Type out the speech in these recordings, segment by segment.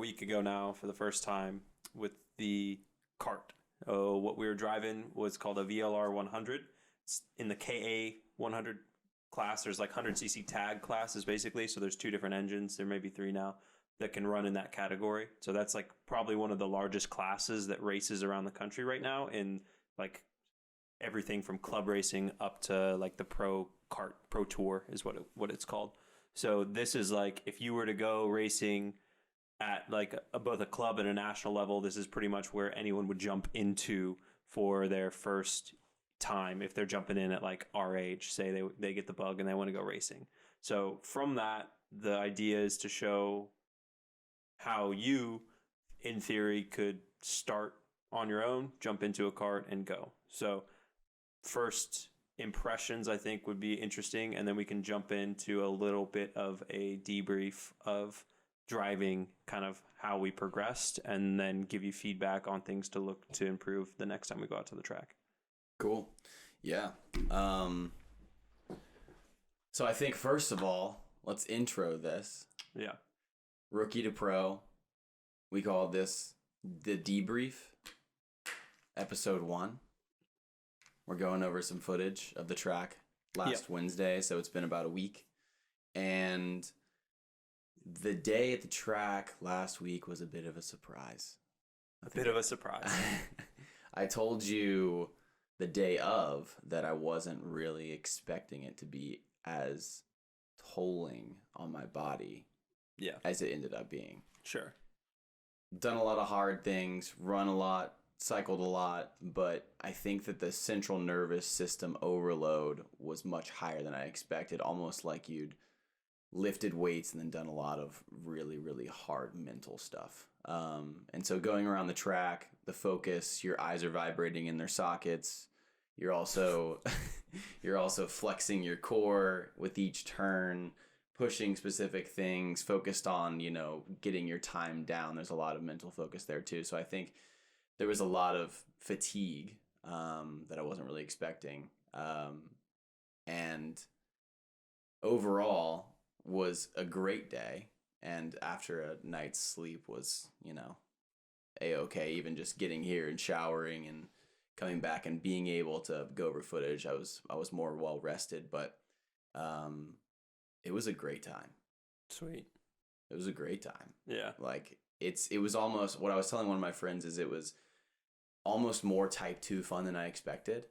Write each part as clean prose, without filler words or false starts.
week ago now for the first time with the cart. What we were driving was called a VLR 100. It's in the KA 100 class. There's like 100cc tag classes basically. So there's two different engines. There may be three now that can run in that category. So that's like probably one of the largest classes that races around the country right now in like everything from club racing up to like the pro tour is what it's called. So this is like if you were to go racing at like both a club and a national level, this is pretty much where anyone would jump into for their first time if they're jumping in at like our age. Say they get the bug and they want to go racing. So from that, the idea is to show how you, in theory, could start on your own, jump into a cart, and go. So first impressions, I think, would be interesting, and then we can jump into a little bit of a debrief of driving, kind of how we progressed, and then give you feedback on things to look to improve the next time we go out to the track. Cool. Yeah. So I think, first of all, let's intro this. Yeah. Rookie to pro. We call this the Debrief, episode 1. We're going over some footage of the track last Wednesday, so it's been about a week. And the day at the track last week was a bit of a surprise. I told you the day of that I wasn't really expecting it to be as tolling on my body as it ended up being. Sure. Done a lot of hard things, run a lot, cycled a lot, but I think that the central nervous system overload was much higher than I expected, almost like you'd lifted weights and then done a lot of really, really hard mental stuff. And so going around the track, the focus, your eyes are vibrating in their sockets. You're also flexing your core with each turn, pushing specific things, focused on, getting your time down. There's a lot of mental focus there too. So I think there was a lot of fatigue that I wasn't really expecting. And overall was a great day. And after a night's sleep was, A-okay. Even just getting here and showering and coming back and being able to go over footage, I was more well rested, but it was a great time. Sweet. It was a great time. Yeah. Like it was almost, what I was telling one of my friends is it was almost more type 2 fun than I expected.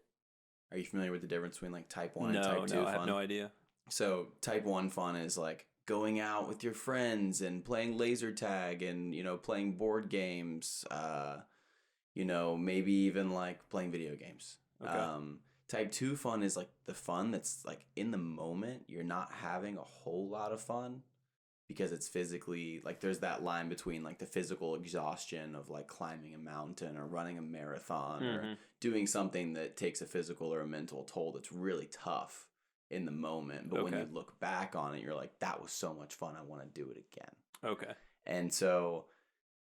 Are you familiar with the difference between like type 1 and type 2 fun? No, I have no idea. So type 1 fun is like going out with your friends and playing laser tag and, playing board games, maybe even like playing video games. Okay. Type 2 fun is like the fun that's like in the moment. You're not having a whole lot of fun because it's physically like there's that line between like the physical exhaustion of like climbing a mountain or running a marathon or doing something that takes a physical or a mental toll that's really tough in the moment. But when you look back on it, you're like, that was so much fun. I want to do it again. Okay. And so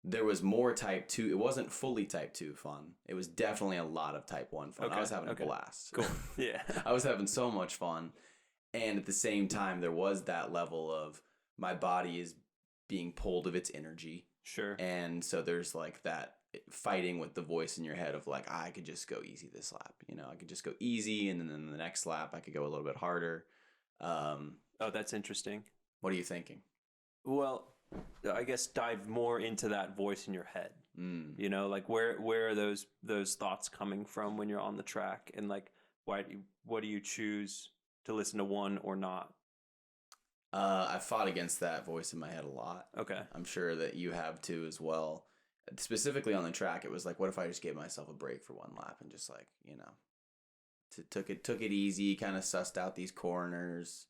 there was more type 2. It wasn't fully type 2 fun. It was definitely a lot of type 1 fun. I was having a blast. Cool. Yeah. I was having so much fun. And at the same time, there was that level of my body is being pulled of its energy. Sure. And so there's like that fighting with the voice in your head of like, I could just go easy this lap. I could just go easy. And then the next lap, I could go a little bit harder. That's interesting. What are you thinking? Well, I guess dive more into that voice in your head. Like where are those thoughts coming from when you're on the track, and like what do you choose to listen to one or not? I fought against that voice in my head a lot. Okay. I'm sure that you have too as well. Specifically on the track, it was like, what if I just gave myself a break for one lap and just like, took it easy, kind of sussed out these corners,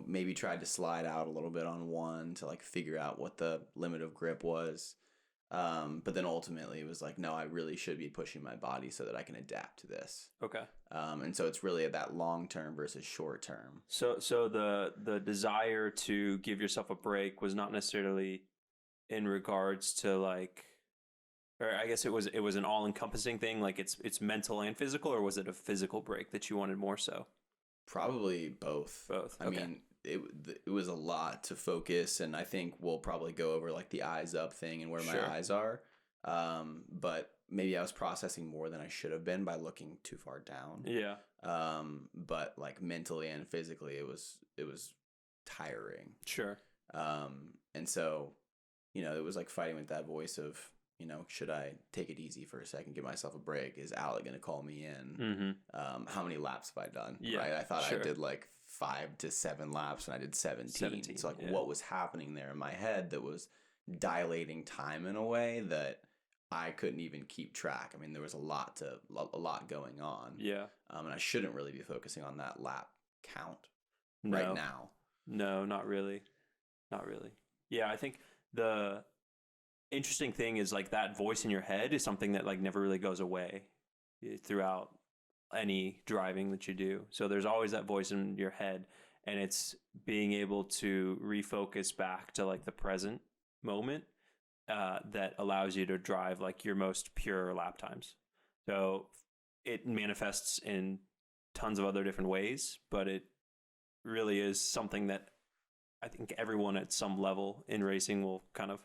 maybe tried to slide out a little bit on one to like figure out what the limit of grip was. But then ultimately it was like, no, I really should be pushing my body so that I can adapt to this. Okay. And so it's really that long term versus short term. So the desire to give yourself a break was not necessarily in regards to like, or I guess it was an all encompassing thing. Like it's mental and physical, or was it a physical break that you wanted more so? Probably both. Both. I mean, it was a lot to focus, and I think we'll probably go over like the eyes up thing and where my eyes are. But maybe I was processing more than I should have been by looking too far down. Yeah. But like mentally and physically, it was tiring. Sure. And so, it was like fighting with that voice of, should I take it easy for a second, give myself a break? Is Alec going to call me in? How many laps have I done? Yeah, right. I thought sure. I did like 5 to 7 laps and I did 17. So like yeah. what was happening there in my head that was dilating time in a way that I couldn't even keep track. I mean, there was a lot going on. Yeah. And I shouldn't really be focusing on that lap count No. right now. No, not really. Not really. Yeah, I think the interesting thing is like that voice in your head is something that like never really goes away throughout any driving that you do. So there's always that voice in your head, and it's being able to refocus back to like the present moment that allows you to drive like your most pure lap times. So it manifests in tons of other different ways, but it really is something that I think everyone at some level in racing will kind of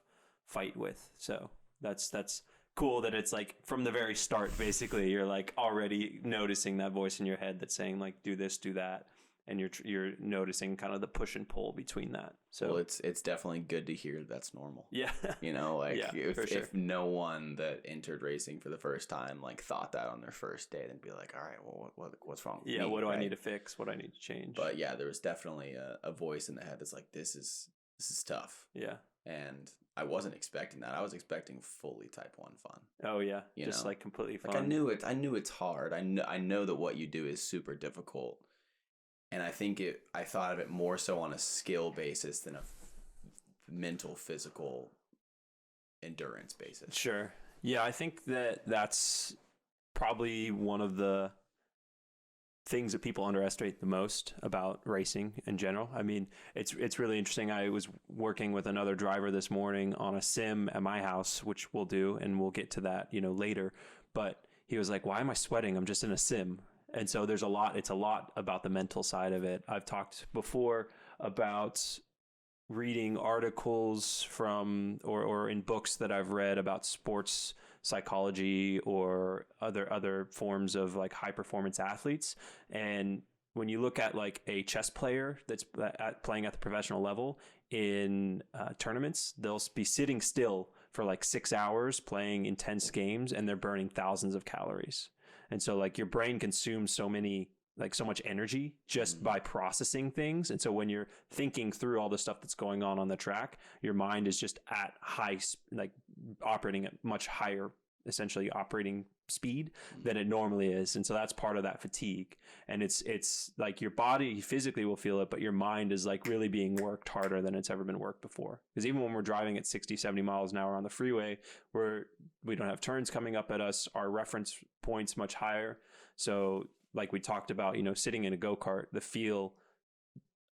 fight with. So that's cool that it's like from the very start, basically, you're like already noticing that voice in your head that's saying like, do this, do that. And you're noticing kind of the push and pull between that. So well, it's definitely good to hear that's normal. Yeah. Like yeah, if no one that entered racing for the first time like thought that on their first day, then be like, all right, well, what's wrong with me? What do right? I need to fix? What do I need to change? But yeah, there was definitely a voice in the head that's like, this is tough. Yeah. And I wasn't expecting that. I was expecting fully type 1 fun. Oh yeah, just like completely fun. Like I knew it's hard. I know that what you do is super difficult. And I think I thought of it more so on a skill basis than a mental, physical endurance basis. Sure. Yeah, I think that's probably one of the things that people underestimate the most about racing in general. I mean, it's really interesting. I was working with another driver this morning on a sim at my house, which we'll do, and we'll get to that, later. But he was like, "Why am I sweating? I'm just in a sim." And so it's a lot about the mental side of it. I've talked before about reading articles from or in books that I've read about sports psychology or other forms of like high performance athletes. And when you look at like a chess player that's playing at the professional level in tournaments, they'll be sitting still for like 6 hours playing intense games, and they're burning thousands of calories. And so like your brain consumes so much energy just by processing things. And so when you're thinking through all the stuff that's going on the track, your mind is just at like operating at much higher, essentially operating speed than it normally is. And so that's part of that fatigue. And it's like your body physically will feel it, but your mind is like really being worked harder than it's ever been worked before. Because even when we're driving at 60, 70 miles an hour on the freeway, we don't have turns coming up at us, our reference point's much higher. So like we talked about, sitting in a go-kart, the feel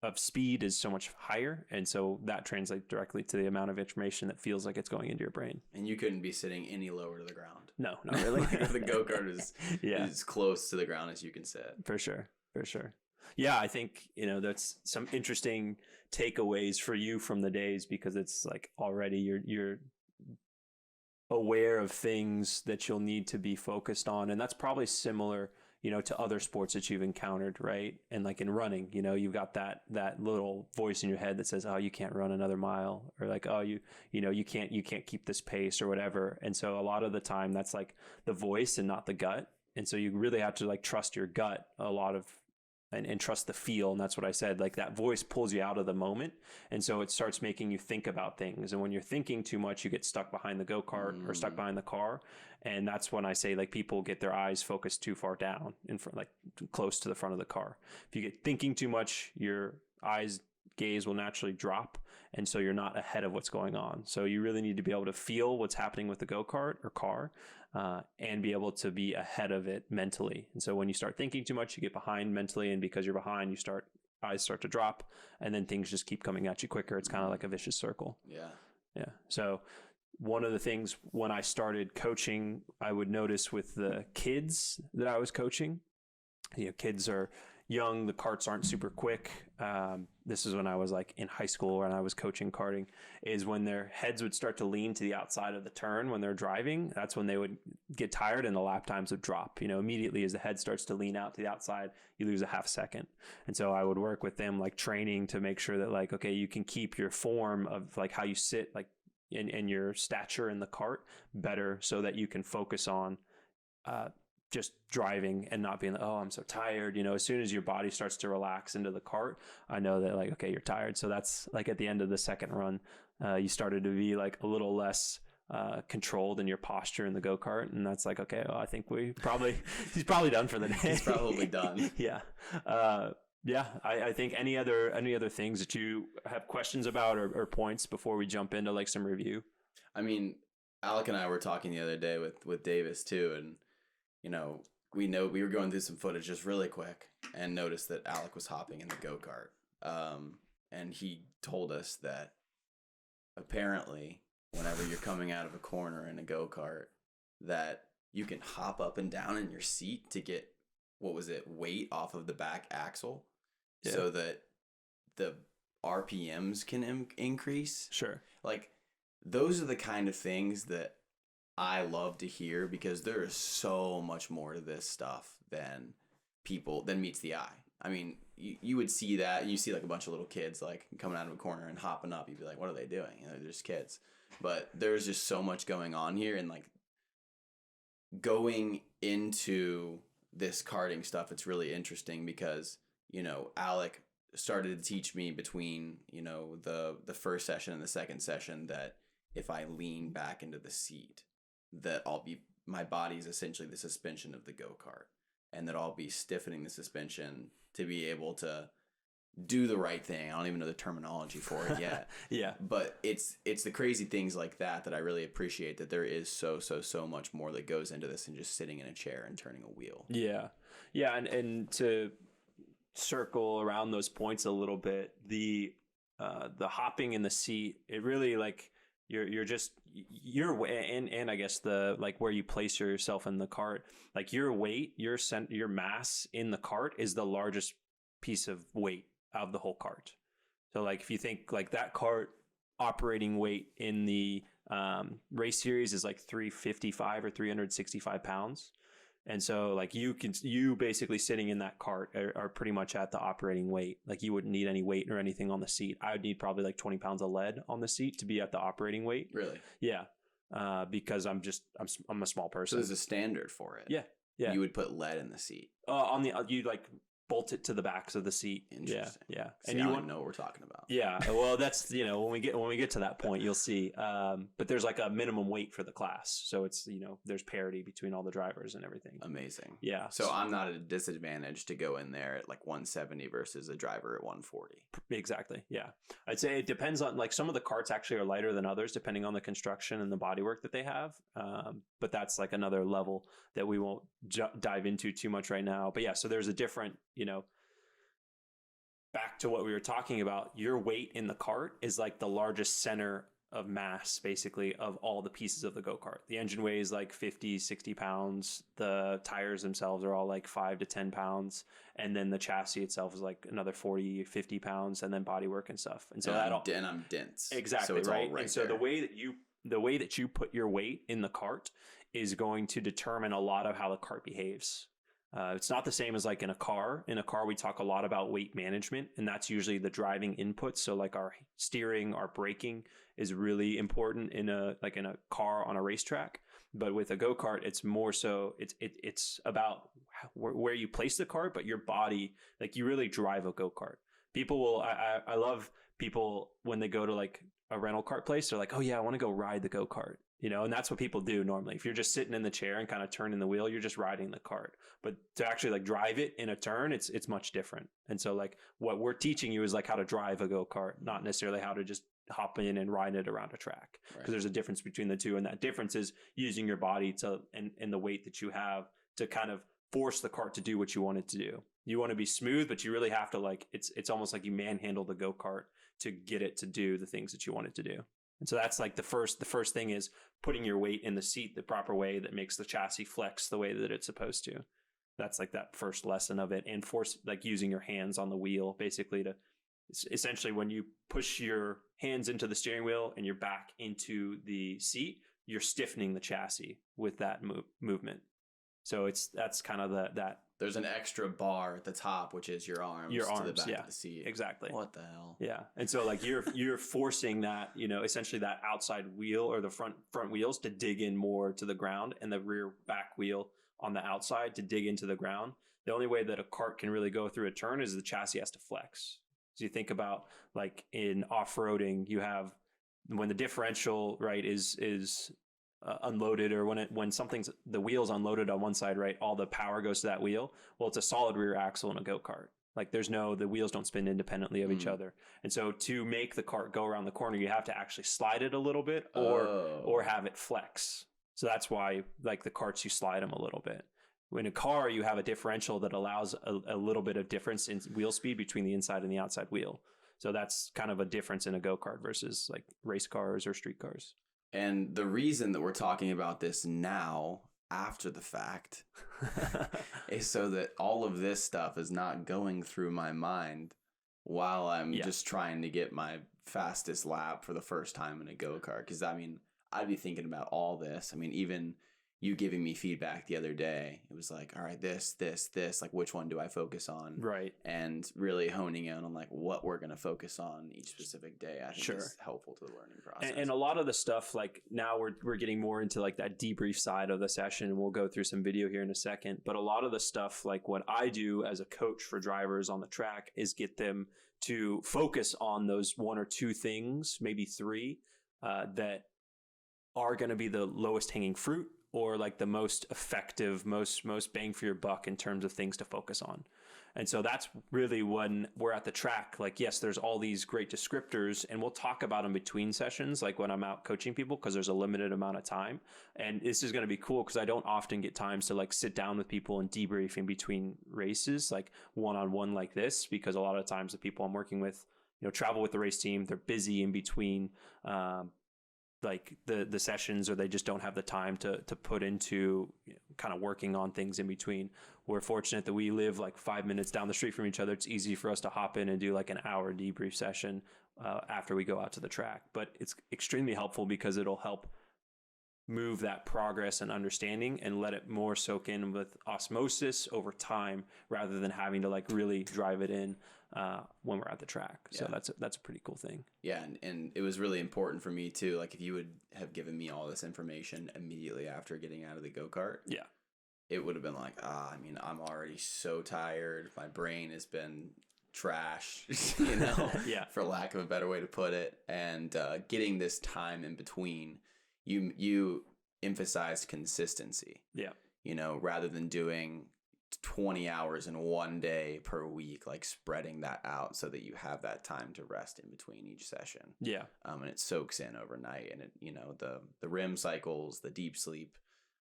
of speed is so much higher. And so that translates directly to the amount of information that feels like it's going into your brain. And you couldn't be sitting any lower to the ground. No, not really. The go-kart is as close to the ground as you can sit. For sure. Yeah, I think, that's some interesting takeaways for you from the days, because it's like already you're aware of things that you'll need to be focused on. And that's probably similar, to other sports that you've encountered, right? And like in running, you've got that little voice in your head that says, "Oh, you can't run another mile," or like, "Oh, you can't keep this pace," or whatever. And so a lot of the time that's like the voice and not the gut. And so you really have to like trust your gut a lot of, and trust the feel. And that's what I said, like that voice pulls you out of the moment. And so it starts making you think about things. And when you're thinking too much, you get stuck behind the go-kart or stuck behind the car. And that's when I say like people get their eyes focused too far down in front, like close to the front of the car. If you get thinking too much, your gaze will naturally drop. And so you're not ahead of what's going on. So you really need to be able to feel what's happening with the go-kart or car, and be able to be ahead of it mentally. And so when you start thinking too much, you get behind mentally. And because you're behind, eyes start to drop, and then things just keep coming at you quicker. It's kind of like a vicious circle. Yeah. So one of the things when I started coaching, I would notice with the kids that I was coaching, kids are, young, the karts aren't super quick. This is when I was like in high school and I was coaching karting, is when their heads would start to lean to the outside of the turn when they're driving. That's when they would get tired and the lap times would drop. Immediately as the head starts to lean out to the outside, you lose a half second. And so I would work with them, like training to make sure that like, okay, you can keep your form of like how you sit, like and your stature in the cart better so that you can focus on just driving and not being like, oh, I'm so tired. As soon as your body starts to relax into the cart, I know that like, okay, you're tired. So that's like at the end of the second run, you started to be like a little less controlled in your posture in the go-kart. And that's like, okay, well, I think he's probably done for the day. He's probably done. Yeah. I think any other things that you have questions about or points before we jump into like some review? I mean, Alec and I were talking the other day with Davis too, and we were going through some footage just really quick and noticed that Alec was hopping in the go-kart. And he told us that apparently whenever you're coming out of a corner in a go-kart, that you can hop up and down in your seat to get, weight off of the back axle, so that the RPMs can increase. Sure. Like, those are the kind of things that I love to hear, because there is so much more to this stuff than meets the eye. I mean, you would see that, you see like a bunch of little kids like coming out of a corner and hopping up. You'd be like, what are they doing? They're just kids. But there's just so much going on here, and like going into this karting stuff, it's really interesting because, Alec started to teach me between, the first session and the second session that if I lean back into the seat, that my body is essentially the suspension of the go-kart, and that I'll be stiffening the suspension to be able to do the right thing. I don't even know the terminology for it yet. Yeah. But it's the crazy things like that I really appreciate, that there is so much more that goes into this than just sitting in a chair and turning a wheel. Yeah. Yeah. And to circle around those points a little bit, the hopping in the seat, it really like and I guess the like where you place yourself in the cart, like your weight, your mass in the cart is the largest piece of weight of the whole cart. So like if you think like that cart operating weight in the race series is like 355 or 365 pounds. And so like you basically sitting in that cart are pretty much at the operating weight. Like you wouldn't need any weight or anything on the seat. I would need probably like 20 pounds of lead on the seat to be at the operating weight. Really? Yeah. Because I'm a small person. So there's a standard for it. Yeah. Yeah. You would put lead in the seat. You like bolt it to the backs of the seat. Interesting. Yeah. See, and I don't know what we're talking about. Yeah. Well, that's, when we get to that point, you'll see. But there's like a minimum weight for the class. So it's, there's parity between all the drivers and everything. Amazing. Yeah. So I'm not at a disadvantage to go in there at like 170 versus a driver at 140. Exactly. Yeah. I'd say it depends on, like, some of the carts actually are lighter than others depending on the construction and the bodywork that they have. But that's like another level that we won't dive into too much right now. But yeah, so there's a different, back to what we were talking about, your weight in the cart is like the largest center of mass, basically, of all the pieces of the go-kart. The engine weighs like 50, 60 pounds. The tires themselves are all like 5 to 10 pounds. And then the chassis itself is like another 40, 50 pounds, and then bodywork and stuff. And so and I'm dense. Exactly. So it's right. All right. And so the way that you put your weight in the cart is going to determine a lot of how the cart behaves. It's not the same as like in a car. In a car, we talk a lot about weight management, and that's usually the driving inputs. So like our steering, our braking is really important in a car on a racetrack. But with a go-kart, it's more so it's about where you place the cart, but your body, like you really drive a go-kart. I love people when they go to like a rental cart place, they're like, oh yeah, I want to go ride the go-kart. And that's what people do normally. If you're just sitting in the chair and kind of turning the wheel, you're just riding the cart. But to actually like drive it in a turn, it's much different. And so like what we're teaching you is like how to drive a go-kart, not necessarily how to just hop in and ride it around a track. Because there's a difference between the two. And that difference is using your body and the weight that you have to kind of force the cart to do what you want it to do. You want to be smooth, but you really have to like, it's almost like you manhandle the go-kart to get it to do the things that you want it to do. And so that's like the first thing is putting your weight in the seat the proper way that makes the chassis flex the way that it's supposed to. that's like that first lesson of it, and force like using your hands on the wheel basically to essentially when you push your hands into the steering wheel and your back into the seat, you're stiffening the chassis with that movement. So that's kind of that. There's an extra bar at the top, which is your arms to the back of the seat. Exactly. What the hell? Yeah. And so like you're forcing that, essentially that outside wheel or the front wheels to dig in more to the ground, and the rear back wheel on the outside to dig into the ground. The only way that a cart can really go through a turn is the chassis has to flex. So you think about like in off-roading, you have when the differential, right, is unloaded, or when something's the wheel's unloaded on one side, right, all the power goes to that wheel. Well, it's a solid rear axle in a go-kart. Like the wheels don't spin independently of each other. And so to make the cart go around the corner, you have to actually slide it a little bit or have it flex. So that's why like the carts, you slide them a little bit. In a car, you have a differential that allows a little bit of difference in wheel speed between the inside and the outside wheel. So that's kind of a difference in a go-kart versus like race cars or street cars. And the reason that we're talking about this now, after the fact, is so that all of this stuff is not going through my mind while I'm just trying to get my fastest lap for the first time in a go-kart. Because, I mean, I'd be thinking about all this. I mean, even you giving me feedback the other day, it was like, all right, this, like which one do I focus on? Right. And really honing in on like what we're going to focus on each specific day, I think is helpful to the learning process. And a lot of the stuff, like now we're getting more into like that debrief side of the session. We'll go through some video here in a second, but a lot of the stuff, like what I do as a coach for drivers on the track, is get them to focus on those one or two things, maybe three, that are going to be the lowest hanging fruit, or like the most effective, most bang for your buck in terms of things to focus on. And so that's really when we're at the track. Like, yes, there's all these great descriptors, and we'll talk about them between sessions, like when I'm out coaching people, because there's a limited amount of time. And this is going to be cool because I don't often get times to like sit down with people and debrief in between races, like one-on-one like this, because a lot of times the people I'm working with, travel with the race team. They're busy in between, like the sessions, or they just don't have the time to put into kind of working on things in between. We're fortunate that we live like 5 minutes down the street from each other. It's easy for us to hop in and do like an hour debrief session after we go out to the track. But it's extremely helpful because it'll help move that progress and understanding and let it more soak in with osmosis over time, rather than having to like really drive it in when we're at the track. So that's a pretty cool thing. Yeah. And it was really important for me too. Like if you would have given me all this information immediately after getting out of the go-kart, it would have been like, I mean, I'm already so tired. My brain has been trash, for lack of a better way to put it. And getting this time in between, you emphasized consistency. Rather than doing 20 hours in one day per week, like spreading that out so that you have that time to rest in between each session. And it soaks in overnight, and it, the REM cycles, the deep sleep,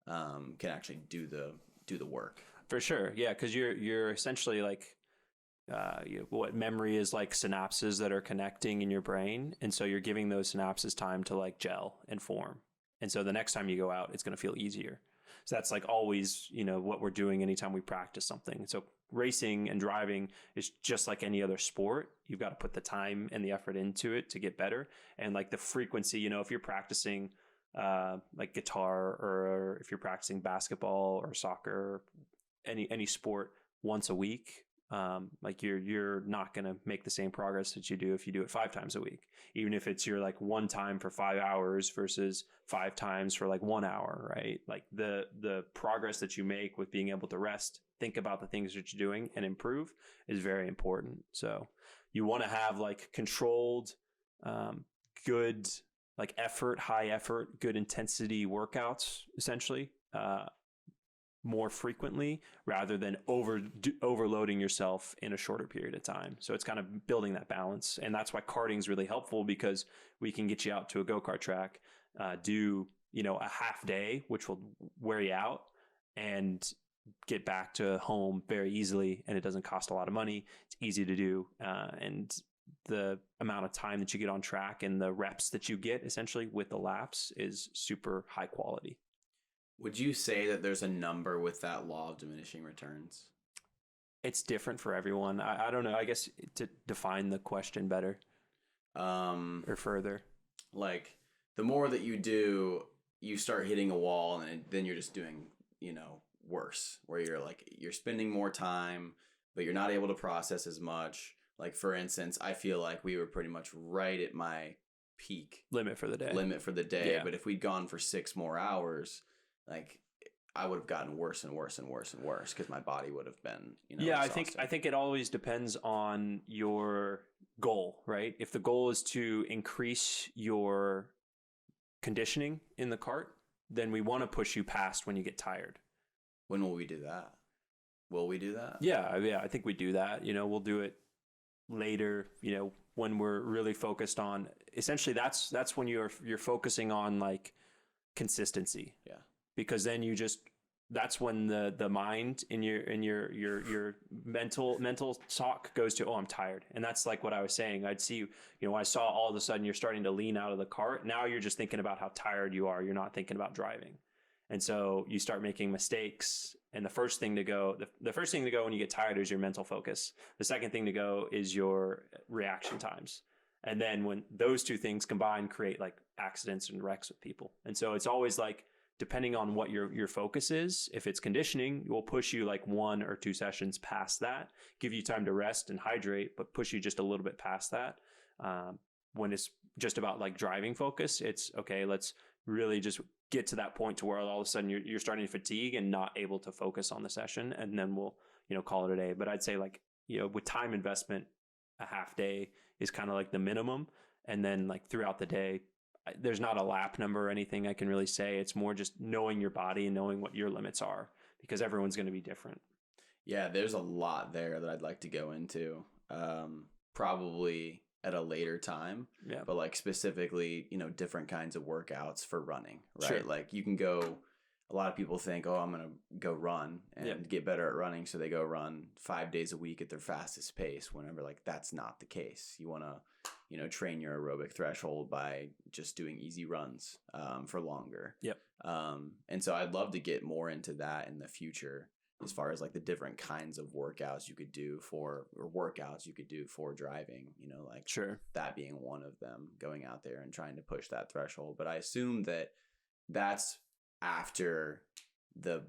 can actually do the work. For sure. Yeah. Cause you're essentially like, what memory is like synapses that are connecting in your brain. And so you're giving those synapses time to like gel and form. And so the next time you go out, it's going to feel easier. So that's like always, what we're doing anytime we practice something. So racing and driving is just like any other sport. You've got to put the time and the effort into it to get better. And like the frequency, if you're practicing like guitar, or if you're practicing basketball or soccer, any sport once a week, like you're not going to make the same progress that you do if you do it 5 times a week, even if it's your like one time for 5 hours versus 5 times for like 1 hour, right? Like the progress that you make with being able to rest, think about the things that you're doing, and improve is very important. So you want to have like controlled, good, like high effort, good intensity workouts, essentially, more frequently, rather than overloading yourself in a shorter period of time. So it's kind of building that balance. And that's why karting is really helpful, because we can get you out to a go-kart track, do, a half day, which will wear you out, and get back to home very easily. And it doesn't cost a lot of money. It's easy to do. And the amount of time that you get on track and the reps that you get essentially with the laps is super high quality. Would you say that there's a number with that law of diminishing returns? It's different for everyone. I don't know. I guess to define the question better or further. Like the more that you do, you start hitting a wall, and then you're just doing, worse, where you're spending more time, but you're not able to process as much. Like, for instance, I feel like we were pretty much right at my peak limit for the day. Yeah. But if we'd gone for 6 more hours, like, I would have gotten worse and worse and worse and worse because my body would have been, Yeah, exhausted. I think it always depends on your goal, right? If the goal is to increase your conditioning in the cart, then we want to push you past when you get tired. When will we do that? Will we do that? Yeah, I think we do that. We'll do it later, when we're really focused on, essentially that's when you're focusing on like consistency. Yeah. Because then that's when the mind in your mental talk goes to, oh, I'm tired. And that's like what I was saying. I'd see, I saw all of a sudden you're starting to lean out of the cart. Now you're just thinking about how tired you are. You're not thinking about driving. And so you start making mistakes. And the first thing to go when you get tired is your mental focus. The second thing to go is your reaction times. And then when those two things combine, create like accidents and wrecks with people. And so it's always like, depending on what your focus is, if it's conditioning, it will push you like 1 or 2 sessions past that, give you time to rest and hydrate, but push you just a little bit past that. When it's just about like driving focus, it's okay, let's really just get to that point to where all of a sudden you're starting to fatigue and not able to focus on the session. And then we'll, call it a day. But I'd say like, with time investment, a half day is kind of like the minimum. And then like throughout the day, there's not a lap number or anything I can really say. It's more just knowing your body and knowing what your limits are, because everyone's going to be different. Yeah, there's a lot there that I'd like to go into, probably at a later time. Yeah. But like specifically, different kinds of workouts for running, right? Sure. Like you can go, a lot of people think, oh, I'm going to go run and get better at running. So they go run 5 days a week at their fastest pace, whenever like that's not the case. You want to, train your aerobic threshold by just doing easy runs for longer. Yep. And so I'd love to get more into that in the future, as far as like the different kinds of workouts you could do for driving, like Sure. that being one of them, going out there and trying to push that threshold. But I assume that that's after the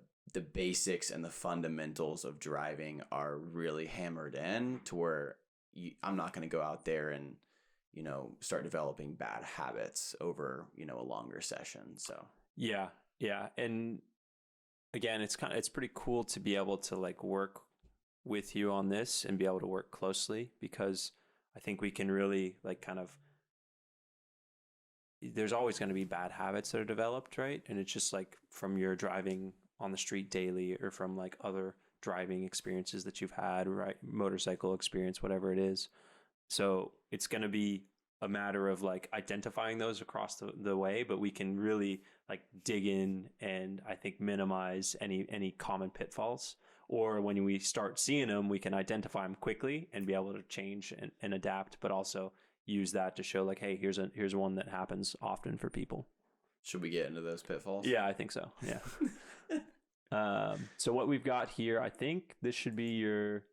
basics and the fundamentals of driving are really hammered in to where I'm not going to go out there and, start developing bad habits over, a longer session. So, yeah. And again, it's pretty cool to be able to like work with you on this and be able to work closely, because I think we can really like there's always going to be bad habits that are developed, right? And it's just like from your driving on the street daily, or from like other driving experiences that you've had, right? Motorcycle experience, whatever it is. So it's going to be a matter of like identifying those across the way, but we can really like dig in and I think minimize any common pitfalls. Or when we start seeing them, we can identify them quickly and be able to change and adapt, but also use that to show like, hey, here's one that happens often for people. Should we get into those pitfalls? Yeah, I think so. Yeah. So what we've got here, I think this should be your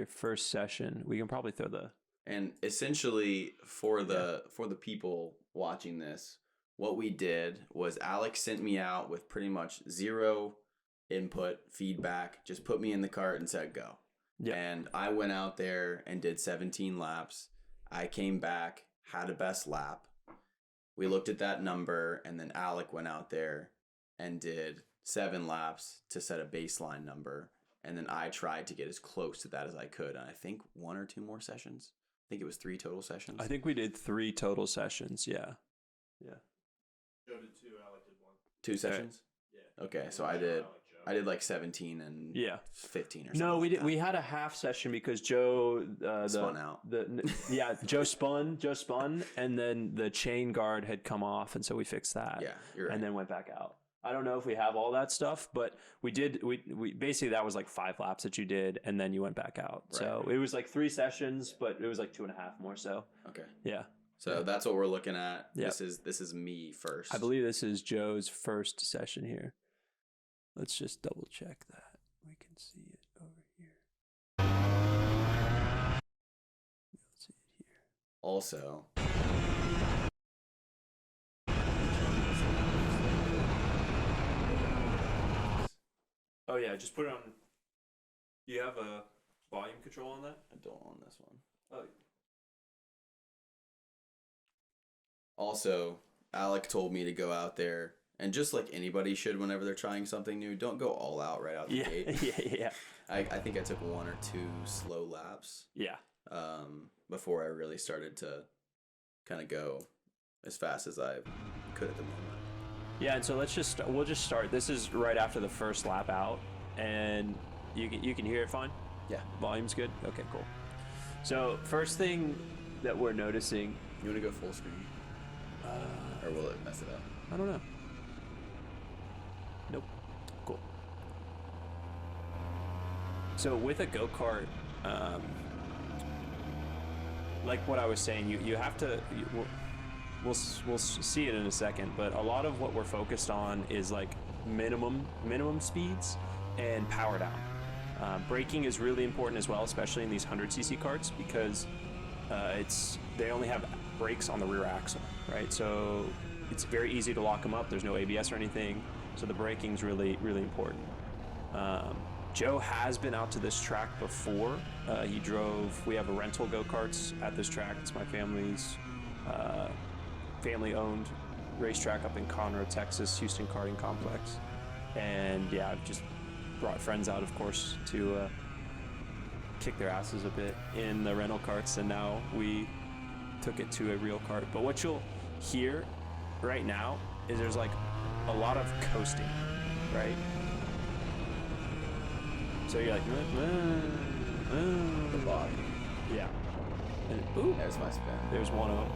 first session. We can probably throw and essentially for the people watching this, what we did was Alec sent me out with pretty much zero input feedback, just put me in the cart and said go. Yep. And I went out there and did 17 laps. I came back, had a best lap. We looked at that number, and then Alec went out there and did 7 laps to set a baseline number. And then I tried to get as close to that as I could. And I think 1 or 2 more sessions. I think it was 3 total sessions. I think we did 3 total sessions. Yeah. Joe did 2. Alec did 1. 2 sessions? Yeah. Okay, so I did like 17 and 15 or something. No, we did. We had a half session because Joe spun out. Joe spun, and then the chain guard had come off, and so we fixed that. Yeah, you're right. And then went back out. I don't know if we have all that stuff, but we did. We basically, that was like 5 laps that you did, and then you went back out. Right. So it was like 3 sessions, but it was like 2.5 more so. Okay. Yeah. So that's what we're looking at. Yep. This is me first. I believe this is Joe's first session here. Let's just double check that. We can see it over here. Let's see it here. Also, Oh yeah, just put it on. Do you have a volume control on that? I don't on this one. Oh. Also, Alec told me to go out there, and just like anybody should whenever they're trying something new, don't go all out right out the gate. Yeah. I think I took 1 or 2 slow laps Yeah. before I really started to kind of go as fast as I could at the moment. Yeah, and so we'll just start. This is right after the first lap out, and you can hear it fine? Yeah. Volume's good? Okay, cool. So first thing that we're noticing. You want to go full screen? Or will it mess it up? I don't know. Nope. Cool. So with a go-kart, like what I was saying, you have to. We'll see it in a second, but a lot of what we're focused on is like minimum speeds and power down. Braking is really important as well, especially in these 100cc karts, because they only have brakes on the rear axle, right? So it's very easy to lock them up. There's no ABS or anything, so the braking's really important. Joe has been out to this track before. We have a rental go-karts at this track. It's my family's family-owned racetrack up in Conroe, Texas, Houston Karting Complex. And yeah, I've just brought friends out, of course, to kick their asses a bit in the rental karts, and now we took it to a real kart. But what you'll hear right now is there's like a lot of coasting, right? So you're like, The body. yeah. And, ooh, There's my spin. there's 1-0.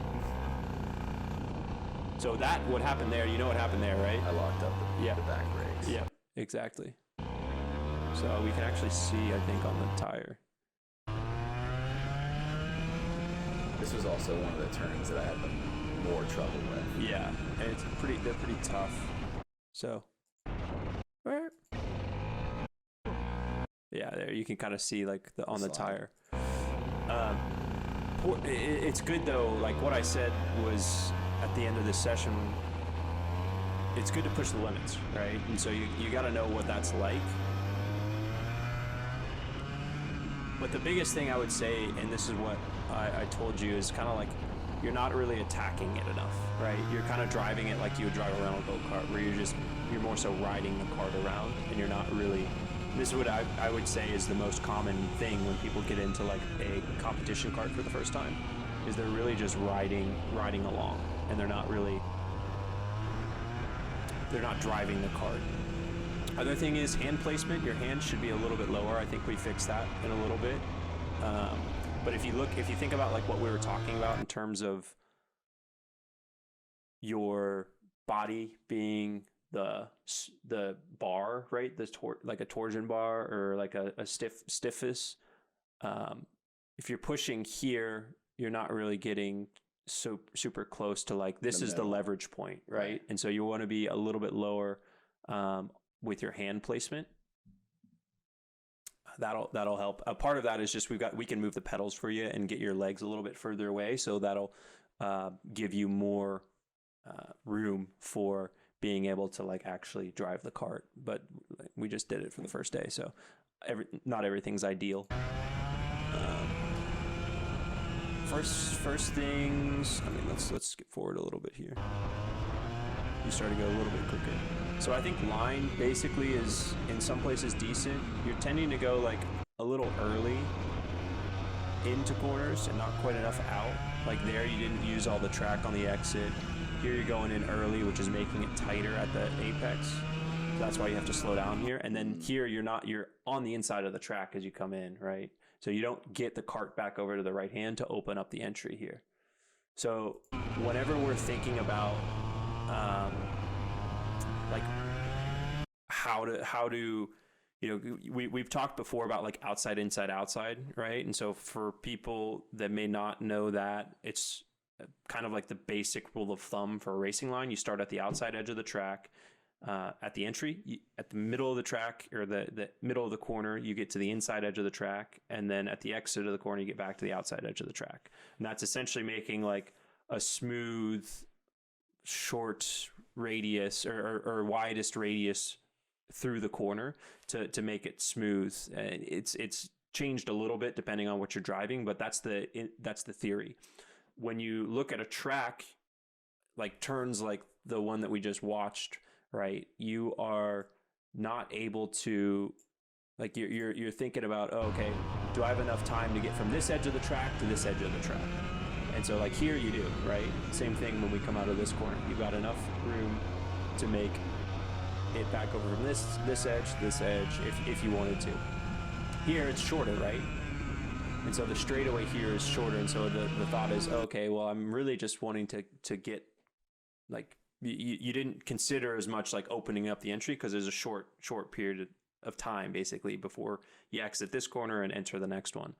So that, what happened there, you know what happened there, right? I locked up Yeah. the back brakes. Yep, exactly. So we can actually see, I think, on the tire. This was also one of the turns that I had the more trouble with. Yeah, and they're pretty tough. So, yeah, there you can kind of see like on the tire. It's good though. Like what I said was at the end of this session, it's good to push the limits, right? And so you got to know what that's like. But the biggest thing I would say, and this is what I told you, is kind of like you're not really attacking it enough, right? You're kind of driving it like you would drive around a go-kart, where you're more so riding the kart around, and you're not really. This is what I would say is the most common thing when people get into like a competition kart for the first time, is they're really just riding along, and they're not driving the kart. Other thing is hand placement. Your hand should be a little bit lower. I think we fixed that in a little bit. But if you think about like what we were talking about in terms of your body being the bar, right? Like a torsion bar or like a stiffness. If you're pushing here, you're not really getting so super close to like this is the leverage point, right? And so you want to be a little bit lower with your hand placement. That'll help. A part of that is just we can move the pedals for you and get your legs a little bit further away, so that'll give you more room for being able to like actually drive the kart. But we just did it for the first day, so not everything's ideal. First things. I mean, let's skip forward a little bit here. You start to go a little bit quicker. So I think line basically is in some places decent. You're tending to go like a little early into corners and not quite enough out. Like there, you didn't use all the track on the exit. Here you're going in early, which is making it tighter at the apex. So that's why you have to slow down here. And then here you're on the inside of the track as you come in, right? So you don't get the cart back over to the right hand to open up the entry here. So whenever we're thinking about like how to we've talked before about like outside, inside, outside, right? And so for people that may not know that, it's kind of like the basic rule of thumb for a racing line. You start at the outside edge of the track. At the entry, at the middle of the track or the middle of the corner, you get to the inside edge of the track. And then at the exit of the corner, you get back to the outside edge of the track. And that's essentially making like a smooth, short radius or widest radius through the corner to make it smooth. It's changed a little bit depending on what you're driving, but that's the theory. When you look at a track, like turns like the one that we just watched, right? You are not able to, like you're thinking about, oh, okay, do I have enough time to get from this edge of the track to this edge of the track? And so like here you do, right? Same thing when we come out of this corner. You've got enough room to make it back over from this edge, if you wanted to. Here it's shorter, right? And so the straightaway here is shorter. And so the thought is, okay, well, I'm really just wanting to get, like, you didn't consider as much like opening up the entry because there's a short period of time basically before you exit this corner and enter the next one.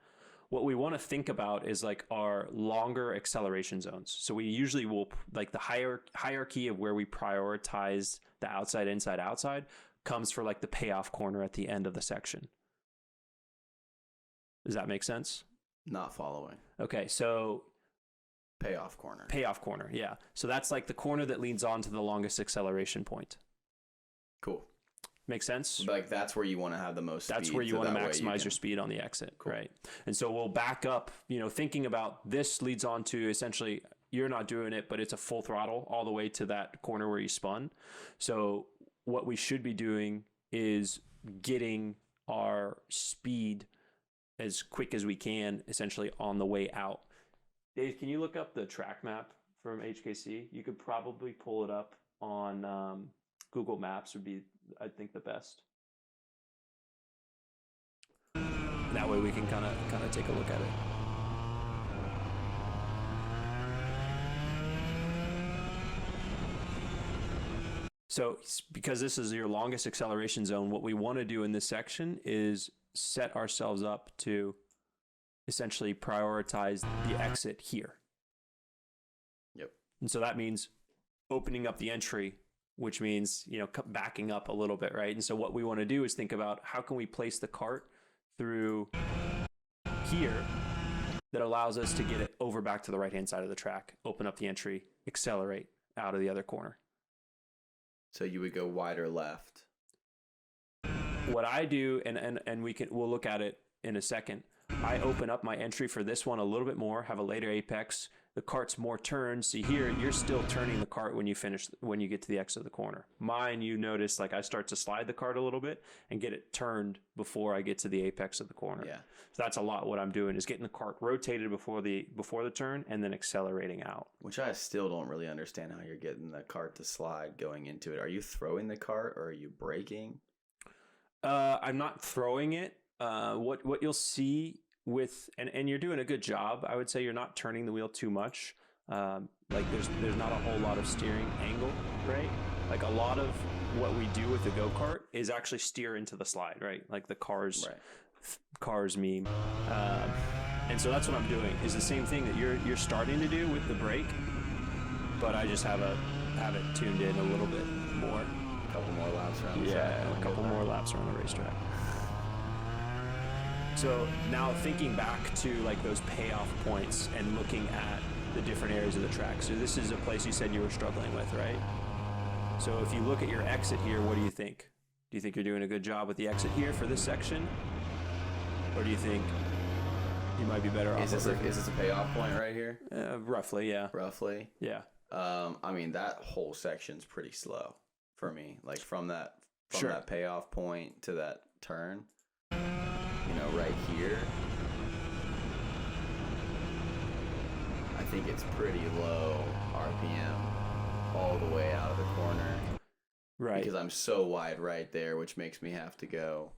What we want to think about is like our longer acceleration zones. So we usually will, like, the hierarchy of where we prioritize the outside, inside, outside comes for like the payoff corner at the end of the section. Does that make sense? Not following. Okay, so Payoff corner. Payoff corner, yeah. So that's like the corner that leads on to the longest acceleration point. Cool. Make sense? Like that's where you want to have the most speed. That's where you want to maximize your speed on the exit, cool. Right? And so we'll back up, thinking about this leads on to essentially, you're not doing it, but it's a full throttle all the way to that corner where you spun. So what we should be doing is getting our speed as quick as we can, essentially on the way out. Dave, can you look up the track map from HKC? You could probably pull it up on Google Maps would be, I think, the best. That way we can kind of take a look at it. So because this is your longest acceleration zone, what we want to do in this section is set ourselves up to essentially prioritize the exit here. Yep. And so that means opening up the entry, which means, backing up a little bit, right? And so what we want to do is think about how can we place the cart through here that allows us to get it over back to the right-hand side of the track, open up the entry, accelerate out of the other corner. So you would go wider left. What I do, and we'll look at it in a second, I open up my entry for this one a little bit more, have a later apex. The cart's more turned. See here, you're still turning the cart when you get to the exit of the corner. Mine, you notice, like I start to slide the cart a little bit and get it turned before I get to the apex of the corner. Yeah. So that's a lot what I'm doing is getting the cart rotated before the turn and then accelerating out. Which I still don't really understand how you're getting the cart to slide going into it. Are you throwing the cart or are you braking? I'm not throwing it. What you'll see with and you're doing a good job. I would say you're not turning the wheel too much. Like there's not a whole lot of steering angle, right? Like a lot of what we do with the go-kart is actually steer into the slide, right? Like the cars meme. And so that's what I'm doing is the same thing that you're starting to do with the brake, but I just have it tuned in a little bit more. A couple more laps around the track. Yeah, a couple more laps around the racetrack. So now thinking back to like those payoff points and looking at the different areas of the track. So this is a place you said you were struggling with, right? So if you look at your exit here, what do you think? Do you think you're doing a good job with the exit here for this section? Or do you think you might be better off? Is this a payoff point right here? Roughly, yeah. Roughly? Yeah. I mean, that whole section's pretty slow for me. Like from that payoff point to that turn. Right here, I think it's pretty low RPM all the way out of the corner. Right. Because I'm so wide right there, which makes me have to go.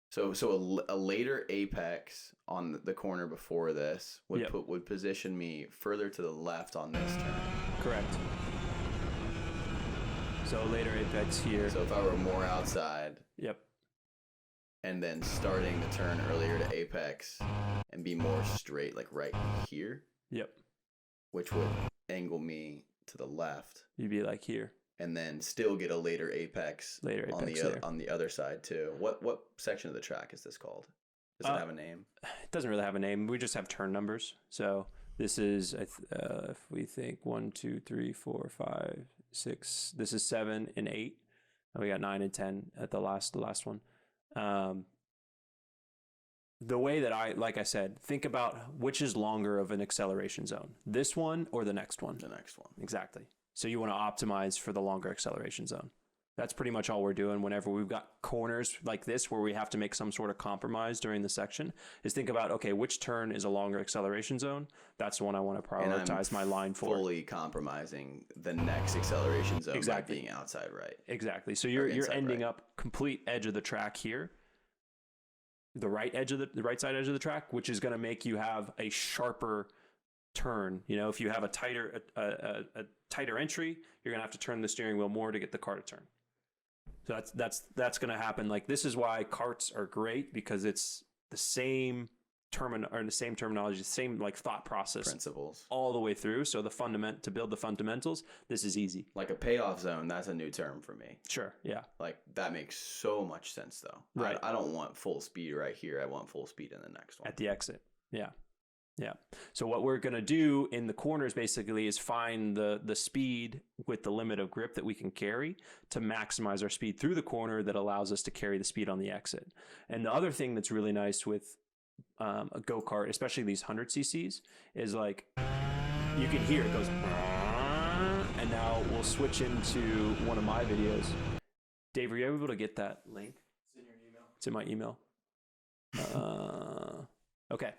So a later apex on the corner before this would position me further to the left on this turn. Correct. So a later apex here. So if I were more outside. Yep. And then starting the turn earlier to apex and be more straight, like right here. Yep. which would angle me to the left, You'd be like here. and then still get a later apex. Later on apex the there. on the other side too. What section of the track is this called? Does it have a name? It doesn't really have a name. We just have turn numbers. So this is, if we think 1, 2, 3, 4, 5, 6. This is 7 and 8. And we got 9 and 10 at the last one. The way that like I said, think about which is longer of an acceleration zone, this one or the next one. The next one. Exactly. So you want to optimize for the longer acceleration zone. That's pretty much all we're doing whenever we've got corners like this where we have to make some sort of compromise during the section, is think about, okay, which turn is a longer acceleration zone? That's the one I want to prioritize my line for. Fully compromising the next acceleration zone by being outside right. Exactly. So you're ending up complete edge of the track here, the right side edge of the track, which is going to make you have a sharper turn. You know, if you have a tighter entry, you're going to have to turn the steering wheel more to get the car to turn. So that's going to happen. Like, this is why karts are great, because it's the same terminology, the same like thought process, Principles all the way through. So to build the fundamentals, this is easy. like a payoff zone. That's a new term for me. Sure. Yeah. Like, that makes so much sense though. Right. I don't want full speed right here. I want full speed in the next one. At the exit. Yeah. Yeah. So what we're going to do in the corners basically is find the speed with the limit of grip that we can carry to maximize our speed through the corner that allows us to carry the speed on the exit. And the other thing that's really nice with a go-kart, especially these 100 cc's, is like you can hear it goes, and now we'll switch into one of my videos. Dave, were you able to get that link? It's in your email. It's in my email. Okay.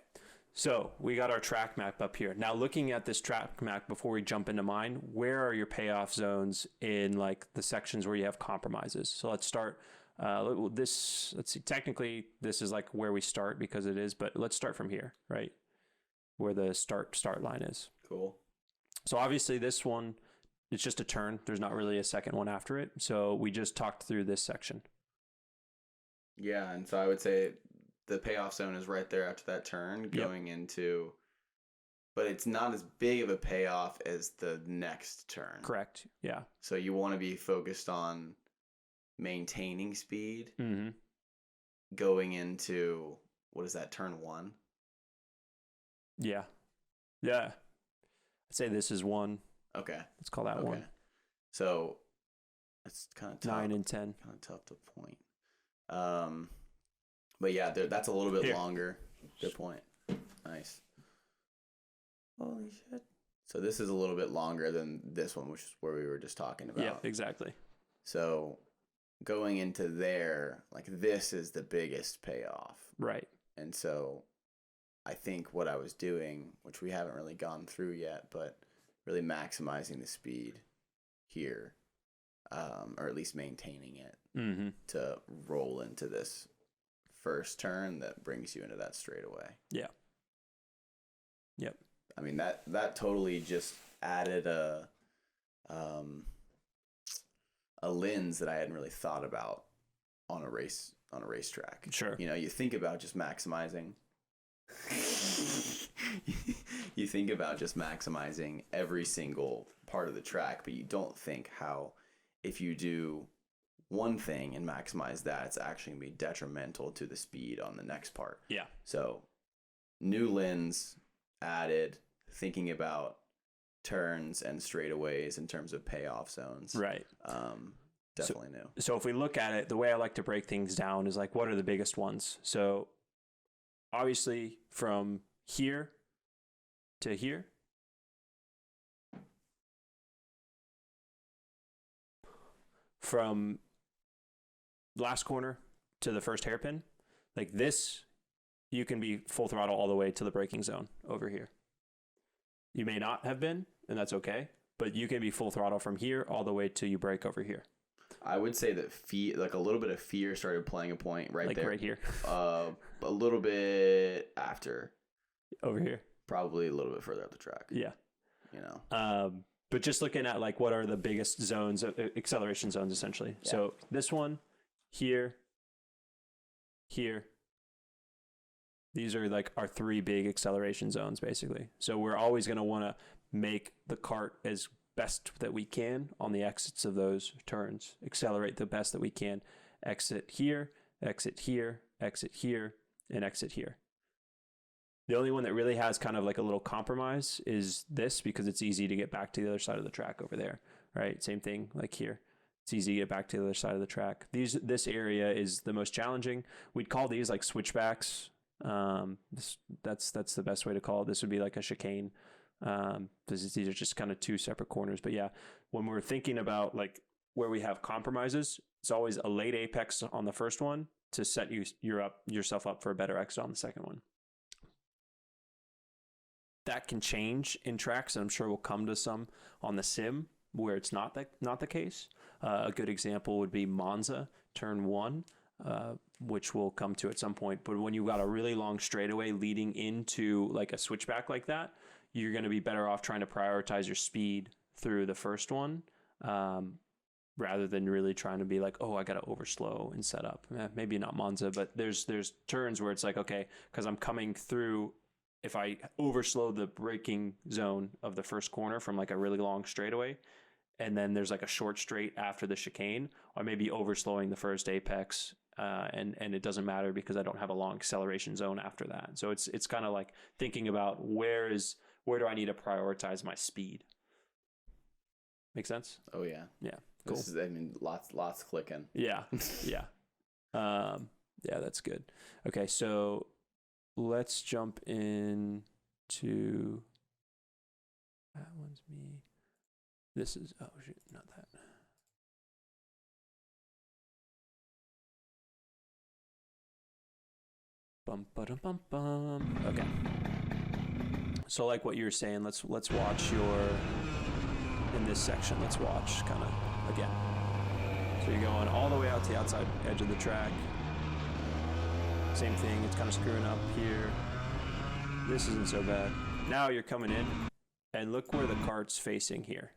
So we got our track map up here. Now, looking at this track map before we jump into mine, where are your payoff zones in like the sections where you have compromises? So let's start let's see, technically this is like where we start because it is, but let's start from here, right? Where the start line is. Cool. So obviously this one, it's just a turn. There's not really a second one after it. So we just talked through this section. Yeah, and so I would say the payoff zone is right there after that turn going into, but it's not as big of a payoff as the next turn. Correct. Yeah. So you want to be focused on maintaining speed going into, what is that, turn 1? Yeah. Yeah. I'd say this is 1. Okay. Let's call that 1. So it's kind of tough. 9 and 10. Kind of tough to point. But yeah, that's a little bit longer. Good point. Nice. Holy shit. So this is a little bit longer than this one, which is where we were just talking about. Yeah, exactly. So going into there, like, this is the biggest payoff. Right. And so I think what I was doing, which we haven't really gone through yet, but really maximizing the speed here, or at least maintaining it to roll into this first turn that brings you into that straightaway. Yeah. Yep. I mean, that totally just added a lens that I hadn't really thought about on a racetrack. Sure. You know, you think about just maximizing. You think about just maximizing every single part of the track, but you don't think how if you do one thing and maximize that, it's actually going to be detrimental to the speed on the next part. Yeah. So new lens added, thinking about turns and straightaways in terms of payoff zones. Right. Definitely new. So if we look at it, the way I like to break things down is like, what are the biggest ones? So obviously from here to here, from last corner to the first hairpin, like this, you can be full throttle all the way to the braking zone over here. You may not have been, and that's okay, but you can be full throttle from here all the way till you brake over here. I would say that a little bit of fear started playing a point right there. Right here. A little bit after. Over here. Probably a little bit further up the track. Yeah. You know. But just looking at like what are the biggest zones, acceleration zones essentially. Yeah. So this one, here, These are like our 3 big acceleration zones, basically. So we're always going to want to make the cart as best that we can on the exits of those turns. Accelerate the best that we can. Exit here, exit here, exit here, and exit here. The only one that really has kind of like a little compromise is this, because it's easy to get back to the other side of the track over there, right? Same thing like here. It's easy to get back to the other side of the track. This area is the most challenging. We'd call these like switchbacks. That's the best way to call it. This would be like a chicane. These are just kind of 2 separate corners. But yeah, when we're thinking about like where we have compromises, it's always a late apex on the first one to set yourself up for a better exit on the second one. That can change in tracks, and I'm sure we'll come to some on the sim where it's not the case. A good example would be Monza, turn 1, which we'll come to at some point. But when you've got a really long straightaway leading into like a switchback like that, you're going to be better off trying to prioritize your speed through the first one, rather than really trying to be like, oh, I got to overslow and set up. Maybe not Monza, but there's turns where it's like, okay, because I'm coming through. If I overslow the braking zone of the first corner from like a really long straightaway, and then there's like a short straight after the chicane, I may be overslowing the first apex, and it doesn't matter because I don't have a long acceleration zone after that. So it's kind of like thinking about where do I need to prioritize my speed. Make sense? Oh yeah. Yeah. Cool. This is, I mean, lots clicking. Yeah. Yeah. Yeah, that's good. Okay, so let's jump in to that one's me. This is, oh shit, not that. Bum ba bum bum. Okay. So like what you were saying, let's watch in this section, let's watch kind of again. So you're going all the way out to the outside edge of the track. Same thing, it's kind of screwing up here. This isn't so bad. Now you're coming in, and look where the cart's facing here.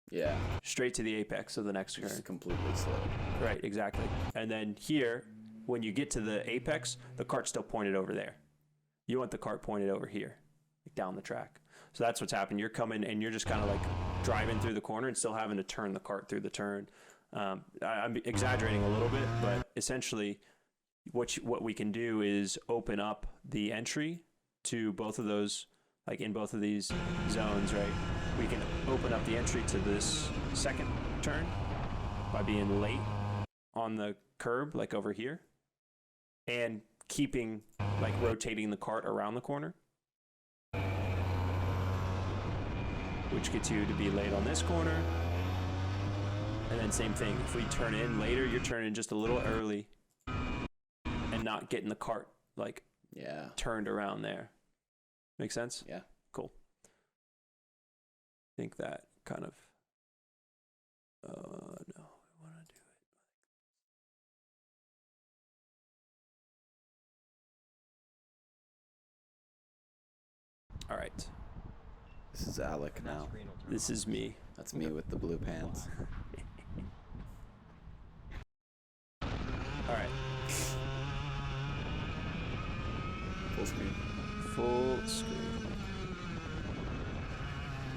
Yeah. Straight to the apex of the next turn. Just completely slowed. Right, exactly. And then here, when you get to the apex, the cart's still pointed over there. You want the cart pointed over here, like down the track. So that's what's happening. You're coming, and you're just kind of like driving through the corner and still having to turn the cart through the turn. I'm exaggerating a little bit, but essentially what we can do is open up the entry to both of those, like in both of these zones, right? We can open up the entry to this second turn by being late on the curb, like over here, and keeping, like rotating the cart around the corner, which gets you to be late on this corner. And then same thing, if we turn in later, you're turning just a little early and not getting the cart like turned around there. Make sense? Yeah. Cool. I think that kind of, no, we want to do it. All right. This is Alec now. This is me. That's me with the blue pants. All right. Full screen. Full screen.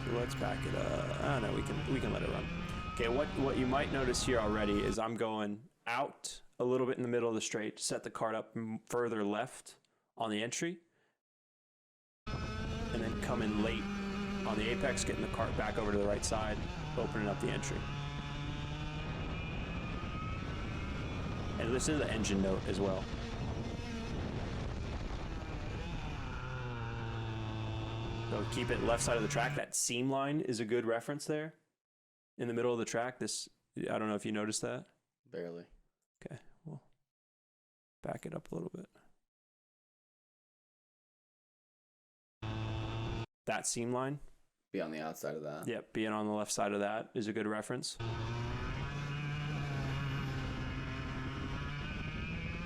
So let's back it up. I don't know, we can let it run. Okay, what you might notice here already is I'm going out a little bit in the middle of the straight to set the cart up further left on the entry, and then come in late on the apex, getting the cart back over to the right side, opening up the entry. And listen to the engine note as well. So keep it left side of the track. That seam line is a good reference there. In the middle of the track, I don't know if you noticed that. Barely. Okay, we'll back it up a little bit. That seam line. Be on the outside of that. Yep, being on the left side of that is a good reference.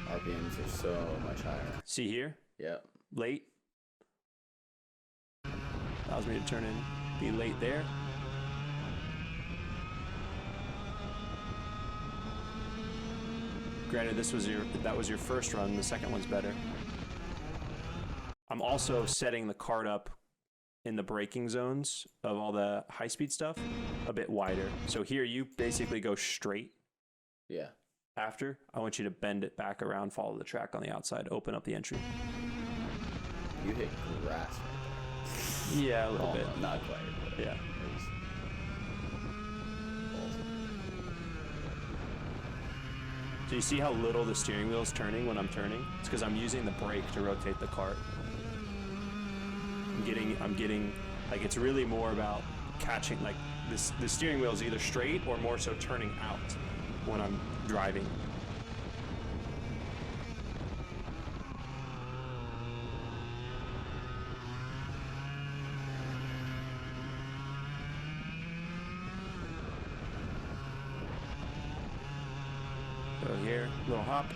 RPMs are so much higher. See here? Yep. Late. Allows me to turn in, be late there. Granted, that was your first run. The second one's better. I'm also setting the cart up in the braking zones of all the high-speed stuff a bit wider. So here you basically go straight. Yeah. After, I want you to bend it back around, follow the track on the outside, open up the entry. You hit grass right there. Yeah, a little bit. Not quite. But Yeah. So you see how little the steering wheel is turning when I'm turning? It's because I'm using the brake to rotate the cart. I'm getting, like, it's really more about catching, like, the steering wheel is either straight or more so turning out when I'm driving. So here, little hop.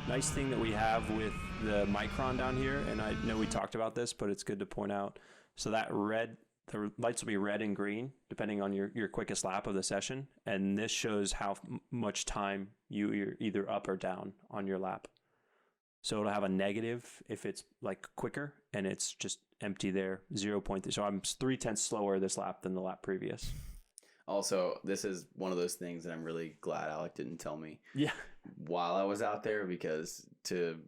Nice thing that we have with the Micron down here, and I know we talked about this, but it's good to point out. So that red, the lights will be red and green, depending on your quickest lap of the session. And this shows how much time you're either up or down on your lap. So it'll have a negative if it's like quicker, and it's just empty there, 0.3. So I'm 0.3 slower this lap than the lap previous. Also, this is one of those things that I'm really glad Alec didn't tell me. Yeah. While I was out there, because that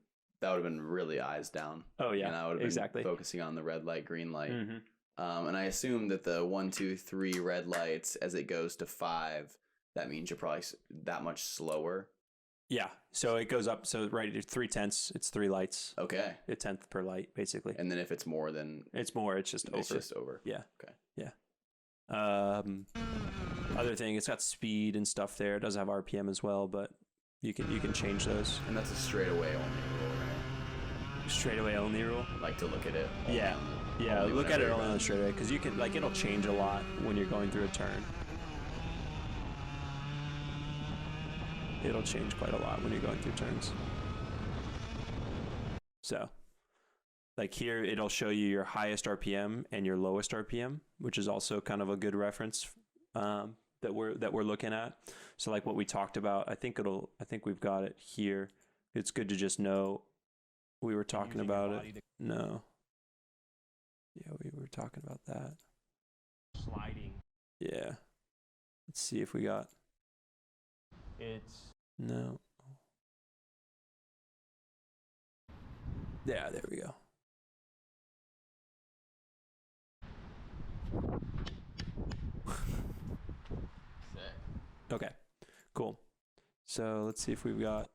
would have been really eyes down. Oh yeah, and I would have exactly. been focusing on the red light, green light. Mm-hmm. And I assume that the 1, 2, 3 red lights, as it goes to 5, that means you're probably that much slower. Yeah, so it goes up. So right at 0.3, it's 3 lights. Okay. A tenth per light, basically. And then if it's more, then it's more. It's just over. It's just over. Yeah. Okay. Yeah. Other thing, it's got speed and stuff there. It does have RPM as well, but you can change those. And that's a straightaway only rule, right? Straightaway only rule. Like to look at it. Yeah. Yeah. Look at it only on the straightaway, because you can, like, it'll change a lot when you're going through a turn. It'll change quite a lot when you're going through turns. So, like here, it'll show you your highest RPM and your lowest RPM, which is also kind of a good reference that we're looking at. So, like what we talked about, I think we've got it here. It's good to just know we were talking about it. No. Yeah, we were talking about that. Sliding. Yeah. Let's see if we got. It's No. Yeah, there we go. Okay, cool. So let's see if we've got.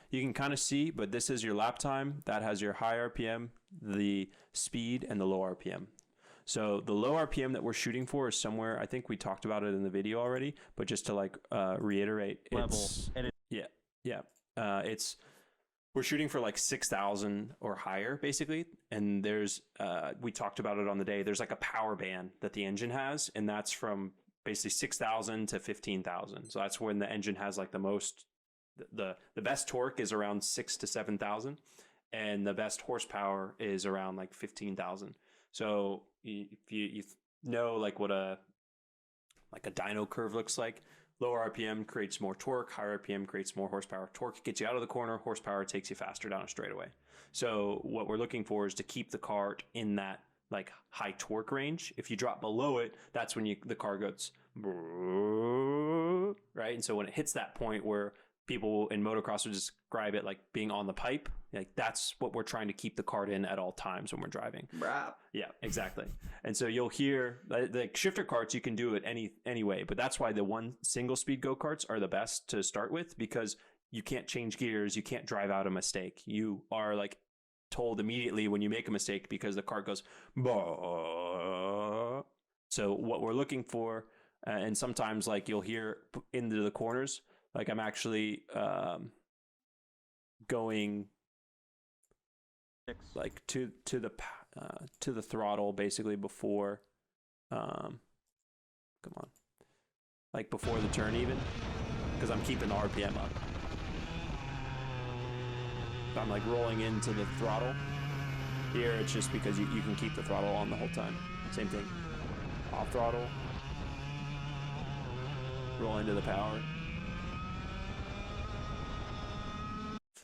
You can kind of see, but this is your lap time. That has your high RPM, the speed, and the low RPM. So the low RPM that we're shooting for is somewhere, I think we talked about it in the video already, but just to like reiterate, it's we're shooting for like 6,000 or higher basically. And there's, we talked about it on the day, there's like a power band that the engine has, and that's from basically 6,000 to 15,000. So that's when the engine has like the most, the best torque is around 6,000 to 7,000, and the best horsepower is around like 15,000. So if you know like what a dyno curve looks like, lower RPM creates more torque, higher RPM creates more horsepower. Torque gets you out of the corner, horsepower takes you faster down a straightaway. So what we're looking for is to keep the cart in that like high torque range. If you drop below it, that's when the car goes right. And so when it hits that point where people in motocross would describe it like being on the pipe, like that's what we're trying to keep the cart in at all times when we're driving. Rap. Yeah, exactly. And so you'll hear like shifter carts, you can do it any way, but that's why the one single speed go-karts are the best to start with, because you can't change gears, you can't drive out a mistake. You are like told immediately when you make a mistake because the cart goes bah. So what we're looking for, and sometimes like you'll hear into the corners, like I'm actually going like to the throttle basically before come on, like before the turn even, because I'm keeping the RPM up. I'm like rolling into the throttle. Here, it's just because you can keep the throttle on the whole time. Same thing. Off throttle. Roll into the power.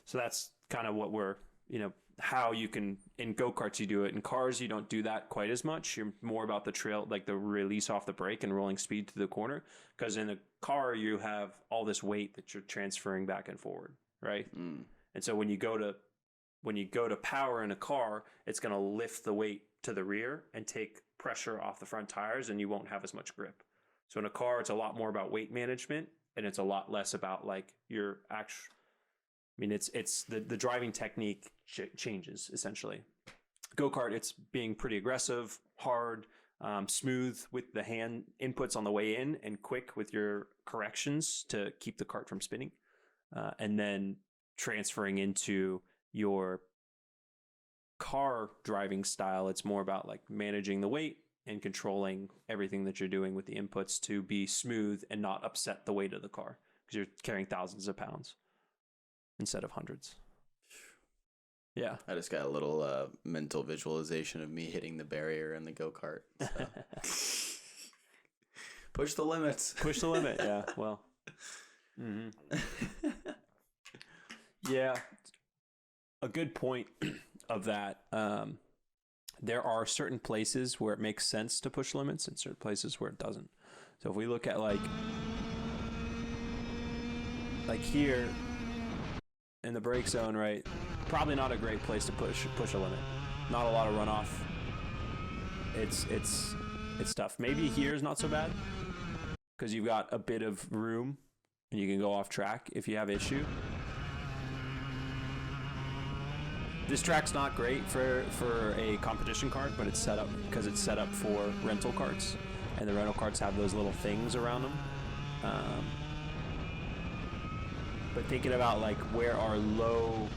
So that's kind of what we're, how you can, in go-karts you do it. In cars, you don't do that quite as much. You're more about the trail, like the release off the brake and rolling speed to the corner. Because in a car, you have all this weight that you're transferring back and forward, right? And so when you go to power in a car, it's going to lift the weight to the rear and take pressure off the front tires, and you won't have as much grip. So in a car, it's a lot more about weight management, and it's a lot less about like your actual. I mean, it's the driving technique changes essentially. Go-kart, it's being pretty aggressive, hard, smooth with the hand inputs on the way in, and quick with your corrections to keep the cart from spinning, and then transferring into your car driving style. It's more about like managing the weight and controlling everything that you're doing with the inputs to be smooth and not upset the weight of the car, because you're carrying thousands of pounds instead of hundreds. Yeah. I just got a little mental visualization of me hitting the barrier in the go-kart. So. Push the limits. Push the limit, yeah. Well. Yeah. A good point of that. There are certain places where it makes sense to push limits and certain places where it doesn't. So if we look at like here in the brake zone, right? Probably not a great place to push a limit. Not a lot of runoff. It's tough. Maybe here is not so bad because you've got a bit of room and you can go off track if you have issue. This track's not great for a competition kart, but it's set up because it's set up for rental karts, and the rental karts have those little things around them. But thinking about like where are low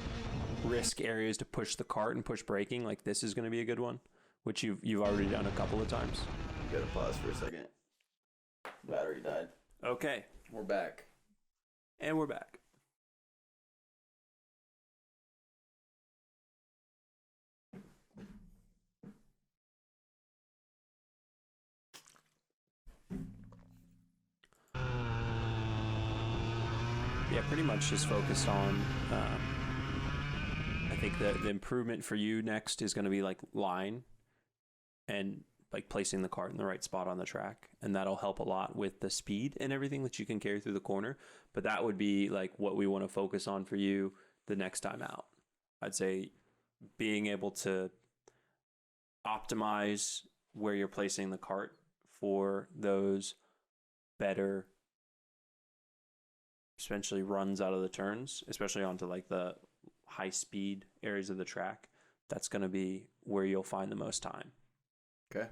risk areas to push the cart and push braking, like this is going to be a good one, which you've already done a couple of times. Gotta pause for a second. Battery died. Okay, We're back. and we're back. Yeah, pretty much just focused on, I think the improvement for you next is going to be like line and like placing the cart in the right spot on the track. And that'll help a lot with the speed and everything that you can carry through the corner. But that would be like what we want to focus on for you the next time out. I'd say being able to optimize where you're placing the cart for those better, essentially runs out of the turns, especially onto like the high speed areas of the track. That's going to be where you'll find the most time. Okay.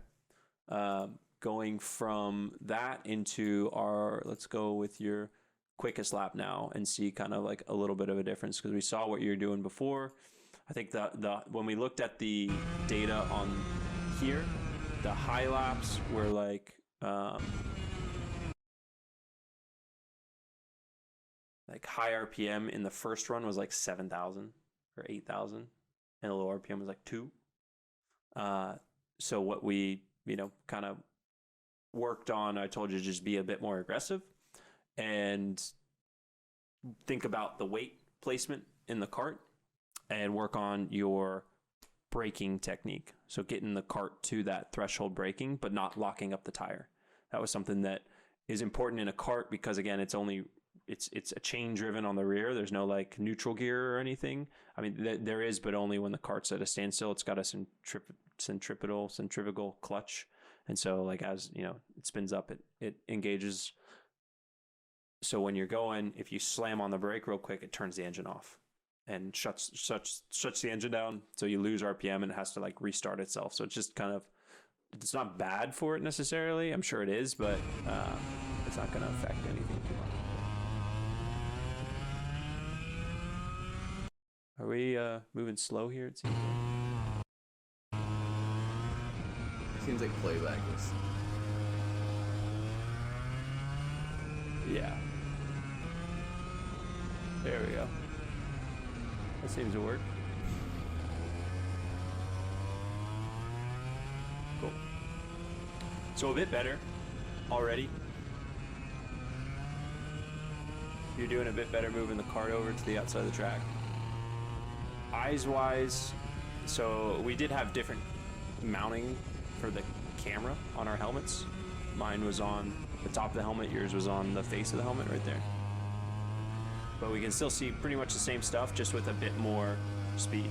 Going from that into let's go with your quickest lap now and see kind of like a little bit of a difference, because we saw what you're doing before. I think when we looked at the data on here, the high laps were like high RPM in the first run was like 7,000 or 8,000, and the low RPM was like 2. So what we, kind of worked on, I told you to just be a bit more aggressive and think about the weight placement in the cart and work on your braking technique. So getting the cart to that threshold braking, but not locking up the tire. That was something that is important in a cart because, again, it's a chain driven on the rear. There's no like neutral gear or anything. I mean, there is, but only when the cart's at a standstill. It's got a centrifugal clutch. And so like, as it spins up, it engages. So when you're going, if you slam on the brake real quick, it turns the engine off and shuts the engine down. So you lose RPM and it has to like restart itself. So it's just kind of, it's not bad for it necessarily. I'm sure it is, but it's not going to affect anything too much. Are we moving slow here? It seems like. Seems like playback is. Yeah. There we go. That seems to work. Cool. So a bit better already. You're doing a bit better moving the cart over to the outside of the track. Eyes wise, so we did have different mounting for the camera on our helmets. Mine was on the top of the helmet, yours was on the face of the helmet right there. But we can still see pretty much the same stuff, just with a bit more speed.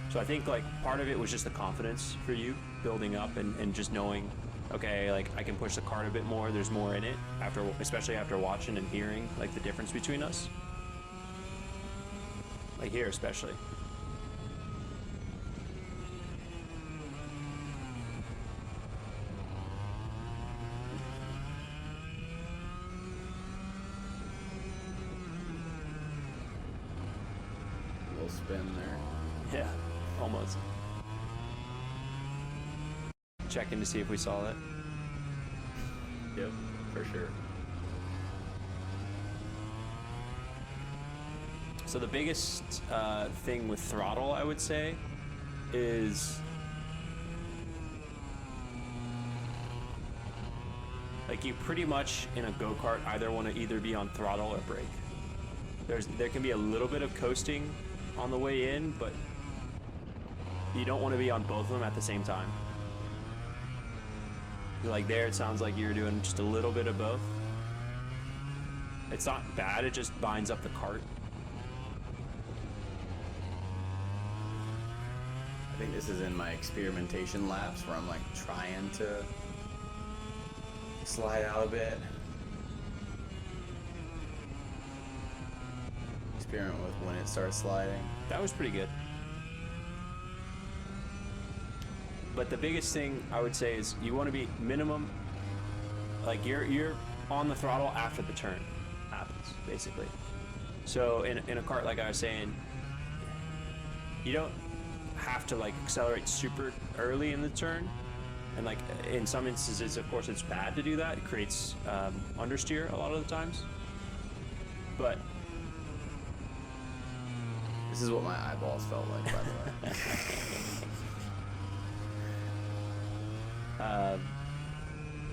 So I think like part of it was just the confidence for you building up and just knowing, okay, like I can push the cart a bit more, there's more in it, especially after watching and hearing like the difference between us. Like here especially. Little spin there. Yeah, almost. Checking to see if we saw that. Yep, for sure. So the biggest thing with throttle, I would say, is like you pretty much in a go-kart either want to either be on throttle or brake. There can be a little bit of coasting on the way in, but you don't want to be on both of them at the same time. Like there, it sounds like you're doing just a little bit of both. It's not bad, it just binds up the cart. I think this is in my experimentation laps where I'm like trying to slide out a bit. Experiment with when it starts sliding. That was pretty good. But the biggest thing I would say is you want to be minimum, like you're on the throttle after the turn happens, basically. So in a kart, like I was saying, you don't have to like accelerate super early in the turn. And like in some instances, of course, it's bad to do that. It creates understeer a lot of the times. But this is what my eyeballs felt like, by the way.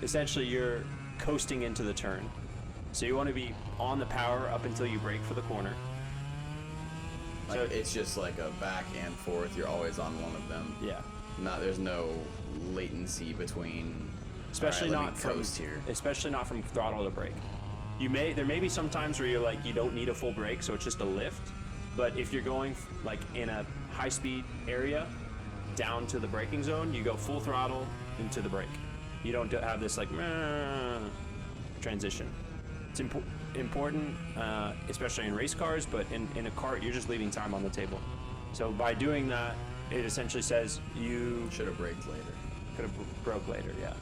Essentially you're coasting into the turn. So you want to be on the power up until you brake for the corner. Like So it's just like a back and forth. You're always on one of them. yeah, There's no latency between. especially all right, let not me from coast here. especially not from throttle to brake. There may be some times where you're like you don't need a full brake, so it's just a lift. But if you're going like in a high speed area down to the braking zone, you go full throttle into the brake. You don't have this like transition. It's important, especially in race cars, but in a kart, you're just leaving time on the table. So by doing that, it essentially says you Should have braked later. could have broke later, yeah.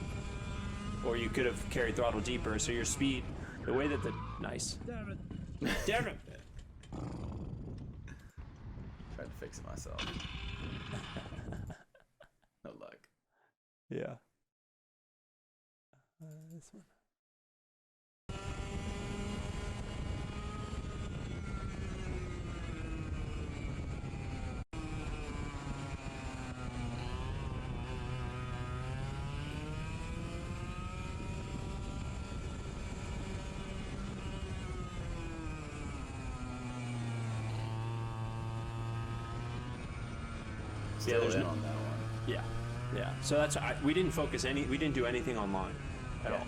Or you could have carried throttle deeper, so your speed, the way that the, nice. Damn it. Tried to fix it myself. No luck. Yeah. This one. Still there's in no- on that one. Yeah. So that's we didn't do anything online at all.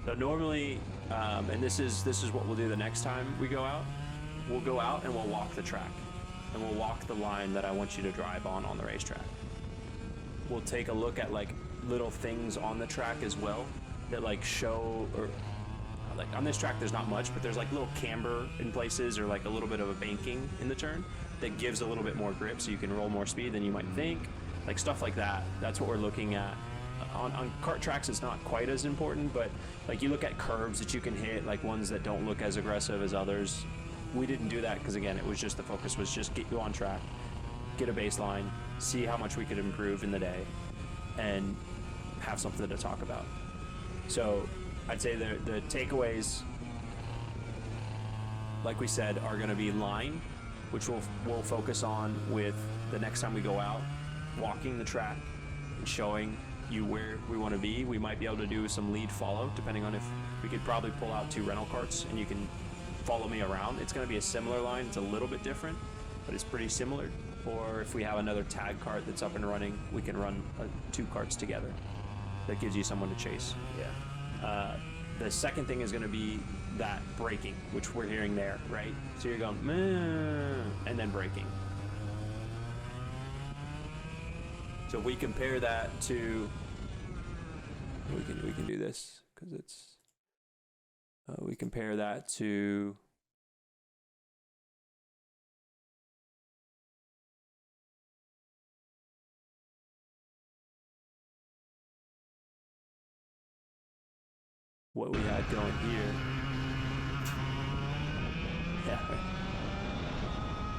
So normally, and this is what we'll do the next time we go out. We'll go out and we'll walk the track, and we'll walk the line that I want you to drive on the racetrack. We'll take a look at like little things on the track as well that like show, or like on this track there's not much, but there's like little camber in places or like a little bit of a banking in the turn that gives a little bit more grip, so you can roll more speed than you might think. Like stuff like that. That's what we're looking at. On kart tracks, it's not quite as important, but like you look at curves that you can hit, like ones that don't look as aggressive as others. We didn't do that because again, it was just the focus was just get you on track, get a baseline, see how much we could improve in the day, and have something to talk about. So I'd say the takeaways, like we said, are going to be line which we'll focus on with the next time we go out, walking the track and showing you where we want to be. We might be able to do some lead follow, depending on if we could probably pull out 2 rental carts and you can follow me around. It's going to be a similar line. It's a little bit different, but it's pretty similar. Or if we have another tag cart that's up and running, we can run 2 carts together. That gives you someone to chase. Yeah. The second thing is going to be that braking, which we're hearing there, right? So you're going, meh, and then braking. So if we compare that to, we can do this because it's, we compare that to, what we had going here. Yeah.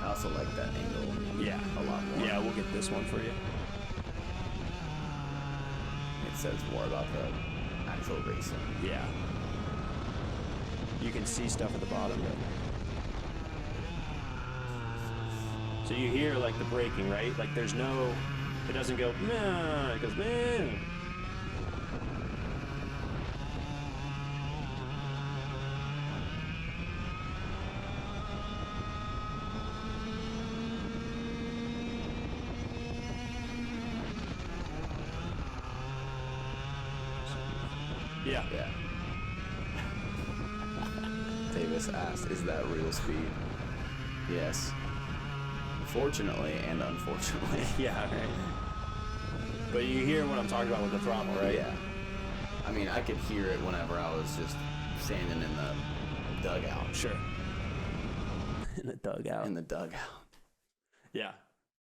I also like that angle. Yeah. A lot more. Yeah, we'll get this one for you. It says more about the actual racing. Yeah. You can see stuff at the bottom, but... So you hear like the braking, right? Like there's no, it doesn't go, meh, it goes, meh. Yeah. Yeah. Davis asked, is that real speed? Yes. Fortunately and unfortunately. Yeah, right. But you hear what I'm talking about with the throttle, right? Yeah. I mean, I could hear it whenever I was just standing in the dugout. Sure. In the dugout. In the dugout. Yeah.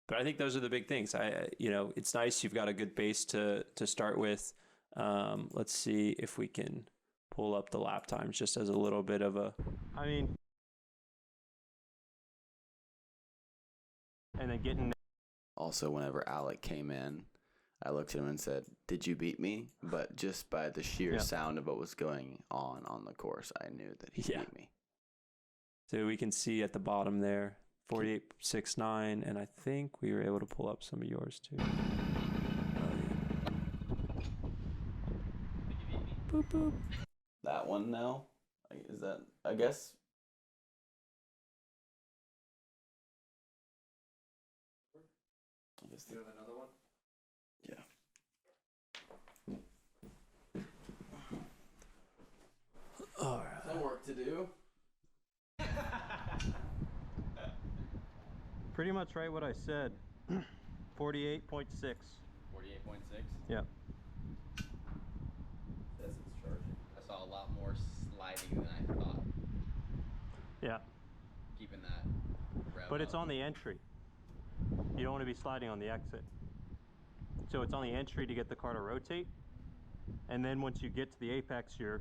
But I think those are the big things. It's nice you've got a good base to start with. Let's see if we can pull up the lap times just as a little bit of a... I mean, and then getting Also, whenever Alec came in, I looked at him and said, "Did you beat me?" But just by the sheer sound of what was going on the course, I knew that he beat me. So we can see at the bottom there, 48.69, and I think we were able to pull up some of yours too. Boop, boop. That one now? Is that, I guess? Do you have another one? Yeah. All right. Some work to do. pretty much right what I said. 48.6. 48.6? Yeah. Says it's charging. I saw a lot more sliding than I thought. Yeah. Keeping that rev But it's up. on the entry. You don't want to be sliding on the exit. So it's on the entry to get the car to rotate. And then once you get to the apex, you're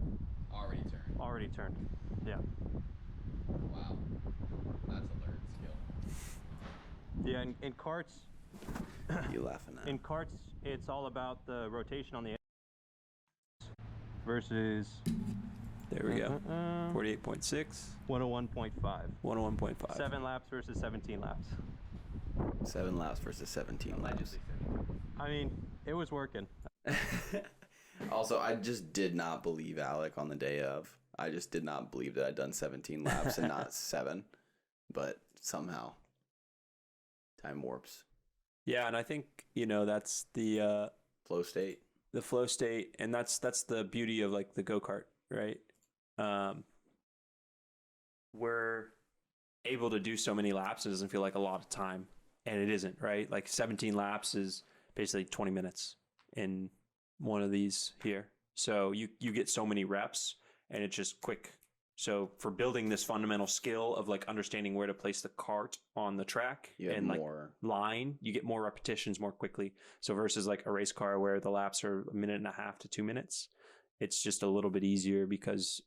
Already turned. Yeah. Wow. That's a learned skill. Yeah, in karts, You laughing at? in karts, it's all about the rotation on the versus There we go. 48.6, 101.5. 101.5. 7 laps versus 17 laps. 7 laps versus 17 laps. I mean, it was working. Also, I just did not believe Alec on the day of. I just did not believe that I'd done 17 laps and not 7. But somehow, time warps. Yeah, and I think, that's the Flow state. flow state, and that's the beauty of like the go-kart, right? We're able to do so many laps, it doesn't feel like a lot of time, and it isn't, right? Like 17 laps is basically 20 minutes in one of these here. So you get so many reps, and it's just quick. So for building this fundamental skill of like understanding where to place the cart on the track You have and like more. line, you get more repetitions more quickly. So versus like a race car where the laps are 1.5 minutes to 2 minutes, it's just a little bit easier because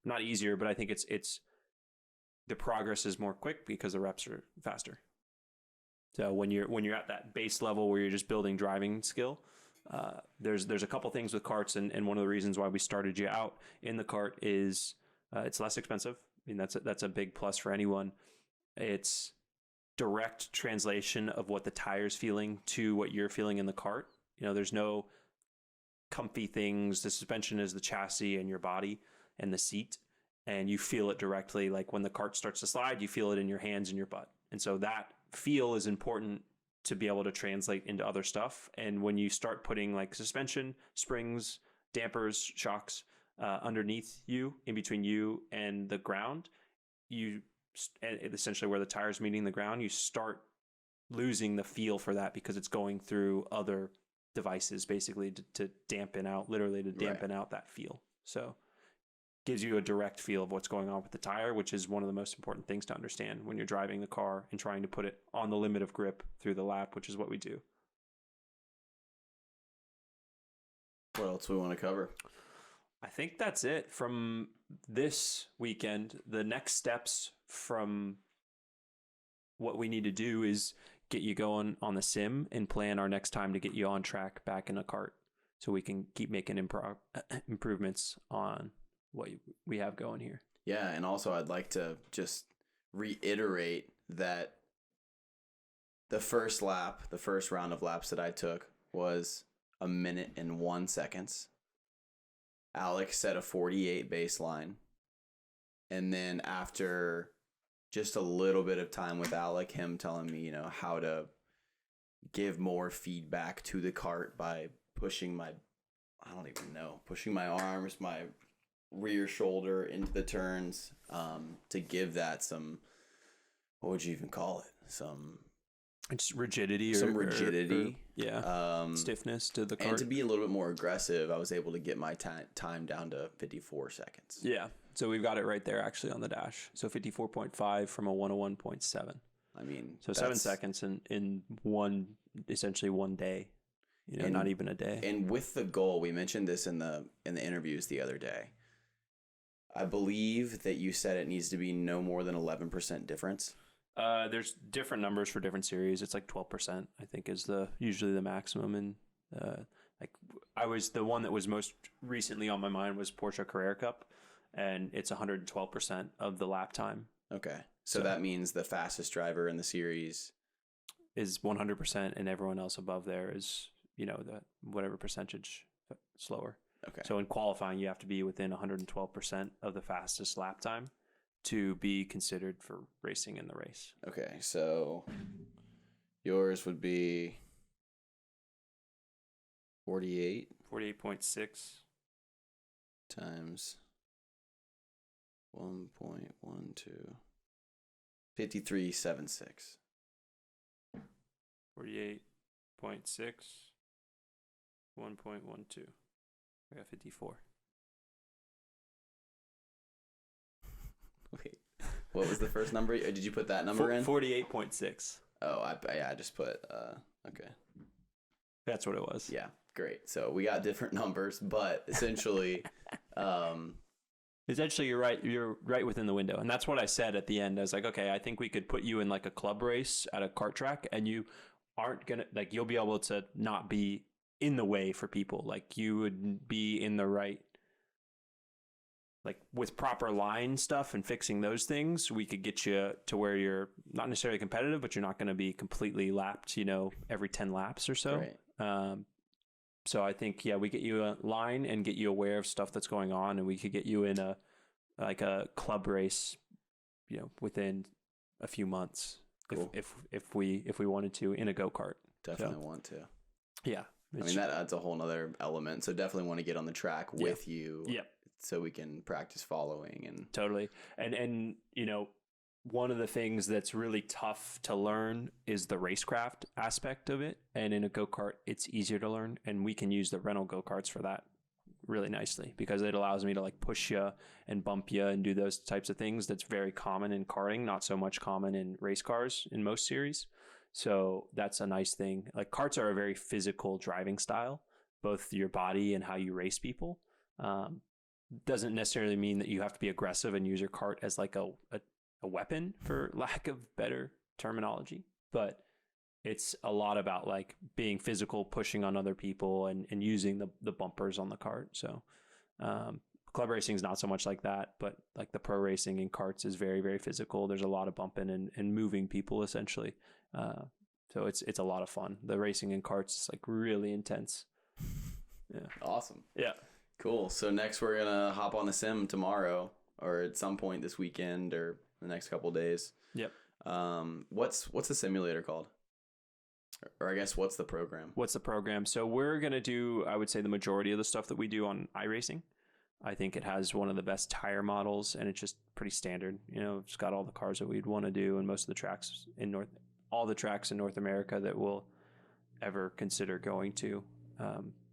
not easier, but I think it's the progress is more quick because the reps are faster. So when you're at that base level where you're just building driving skill, there's a couple things with karts, and one of the reasons why we started you out in the kart is it's less expensive. I mean, that's a big plus for anyone. It's direct translation of what the tire's feeling to what you're feeling in the cart. There's no comfy things. The suspension is the chassis and your body and the seat, and you feel it directly. Like when the cart starts to slide, you feel it in your hands and your butt. And so that feel is important to be able to translate into other stuff. And when you start putting like suspension, springs, dampers, shocks underneath you, in between you and the ground, essentially where the tire's meeting the ground, you start losing the feel for that because it's going through other devices basically to dampen out, out that feel. So gives you a direct feel of what's going on with the tire, which is one of the most important things to understand when you're driving the car and trying to put it on the limit of grip through the lap, which is what we do. What else we want to cover? I think that's it from this weekend. The next steps from what we need to do is get you going on the sim and plan our next time to get you on track back in a cart so we can keep making improvements on what we have going here. Yeah, and also I'd like to just reiterate that the first round of laps that I took was 1 minute and 1 second. Alec set a 48 baseline. And then after just a little bit of time with Alec, him telling me, how to give more feedback to the cart by pushing my arms, my rear shoulder into the turns, to give that some, what would you even call it? It's rigidity. Stiffness to the cart. And to be a little bit more aggressive, I was able to get my time down to 54 seconds. Yeah. So we've got it right there actually on the dash. So 54.5 from a 101.7. I mean, so 7 seconds in essentially one day, not even a day. And with the goal, we mentioned this in the interviews the other day. I believe that you said it needs to be no more than 11% difference. There's different numbers for different series. It's like 12%, I think, is usually the maximum. And the one that was most recently on my mind was Porsche Carrera Cup, and it's 112% of the lap time. Okay, so that means the fastest driver in the series is 100%, and everyone else above there is the whatever percentage slower. Okay. So in qualifying, you have to be within 112% of the fastest lap time to be considered for racing in the race. Okay, so yours would be 48? 48.6 times 1.12. 53.76. 48.6 1.12. I got 54. Wait, what was the first number? Did you put that number in? 48.6. Oh, I just put, okay. That's what it was. Yeah, great. So we got different numbers, but essentially, essentially you're right. You're right within the window. And that's what I said at the end. I was like, okay, I think we could put you in like a club race at a kart track, and you aren't going to, like, you'll be able to not be in the way for people. Like, you would be in the right, like, with proper line stuff and fixing those things, we could get you to where you're not necessarily competitive, but you're not going to be completely lapped, every 10 laps or so. Right. So I think, we get you a line and get you aware of stuff that's going on, and we could get you in a club race, within a few months. Cool. If we wanted to, in a go-kart. Definitely want to. Yeah. I mean, that adds a whole nother element. So definitely want to get on the track with you. Yep. So we can practice following and totally. And one of the things that's really tough to learn is the racecraft aspect of it. And in a go-kart, it's easier to learn, and we can use the rental go-karts for that really nicely, because it allows me to like push you and bump you and do those types of things. That's very common in karting, not so much common in race cars in most series. So that's a nice thing. Like, karts are a very physical driving style, both your body and how you race people. Doesn't necessarily mean that you have to be aggressive and use your cart as like a weapon, for lack of better terminology, but it's a lot about like being physical, pushing on other people, and using the bumpers on the cart. So Club racing is not so much like that, but like the pro racing in karts is very, very physical. There's a lot of bumping and moving people essentially. So it's a lot of fun. The racing in karts is like really intense. Yeah. Awesome. Yeah. Cool. So next we're gonna hop on the sim tomorrow, or at some point this weekend, or the next couple days. Yep. What's the simulator called? Or I guess what's the program? What's the program? So we're gonna do, I would say, the majority of the stuff that we do on iRacing. I think it has one of the best tire models, and it's just pretty standard. You know, it's got all the cars that we'd want to do, and most of the tracks in all the tracks in North America that we'll ever consider going to.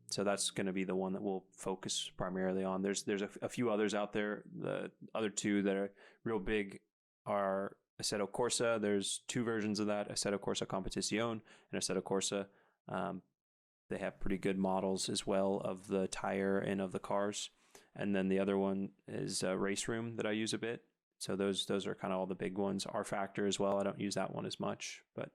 So that's going to be the one that we'll focus primarily on. There's a few others out there. The other two that are real big are Assetto Corsa. There's two versions of that: Assetto Corsa Competizione and Assetto Corsa. They have pretty good models as well of the tire and of the cars. And then the other one is Race Room that I use a bit. So those are kind of all the big ones. R Factor as well. I don't use that one as much, but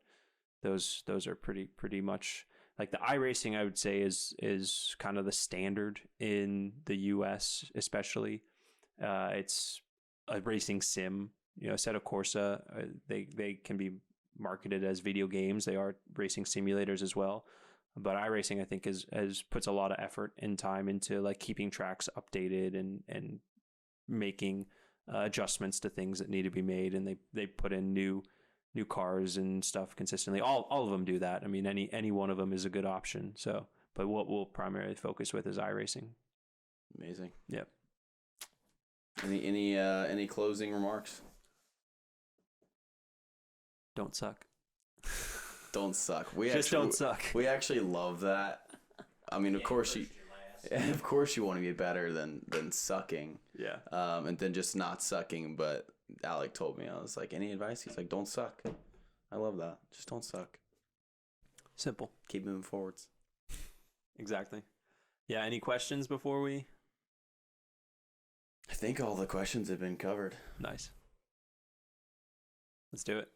those are pretty much like the iRacing. I would say is kind of the standard in the US, especially. It's a racing sim. You know, Assetto Corsa. They can be marketed as video games. They are racing simulators as well. But iRacing, I think, puts a lot of effort and time into like keeping tracks updated and making adjustments to things that need to be made, and they put in new cars and stuff consistently. All of them do that. I mean, any one of them is a good option. So, but what we'll primarily focus with is iRacing. Amazing. Yep. Any closing remarks? Don't suck. Don't suck. Don't suck. We actually love that. I mean, of course you want to be better than sucking. Yeah. And then just not sucking. But Alec told me, I was like, any advice? He's like, don't suck. I love that. Just don't suck. Simple. Keep moving forwards. Exactly. Yeah. Any questions before we? I think all the questions have been covered. Nice. Let's do it.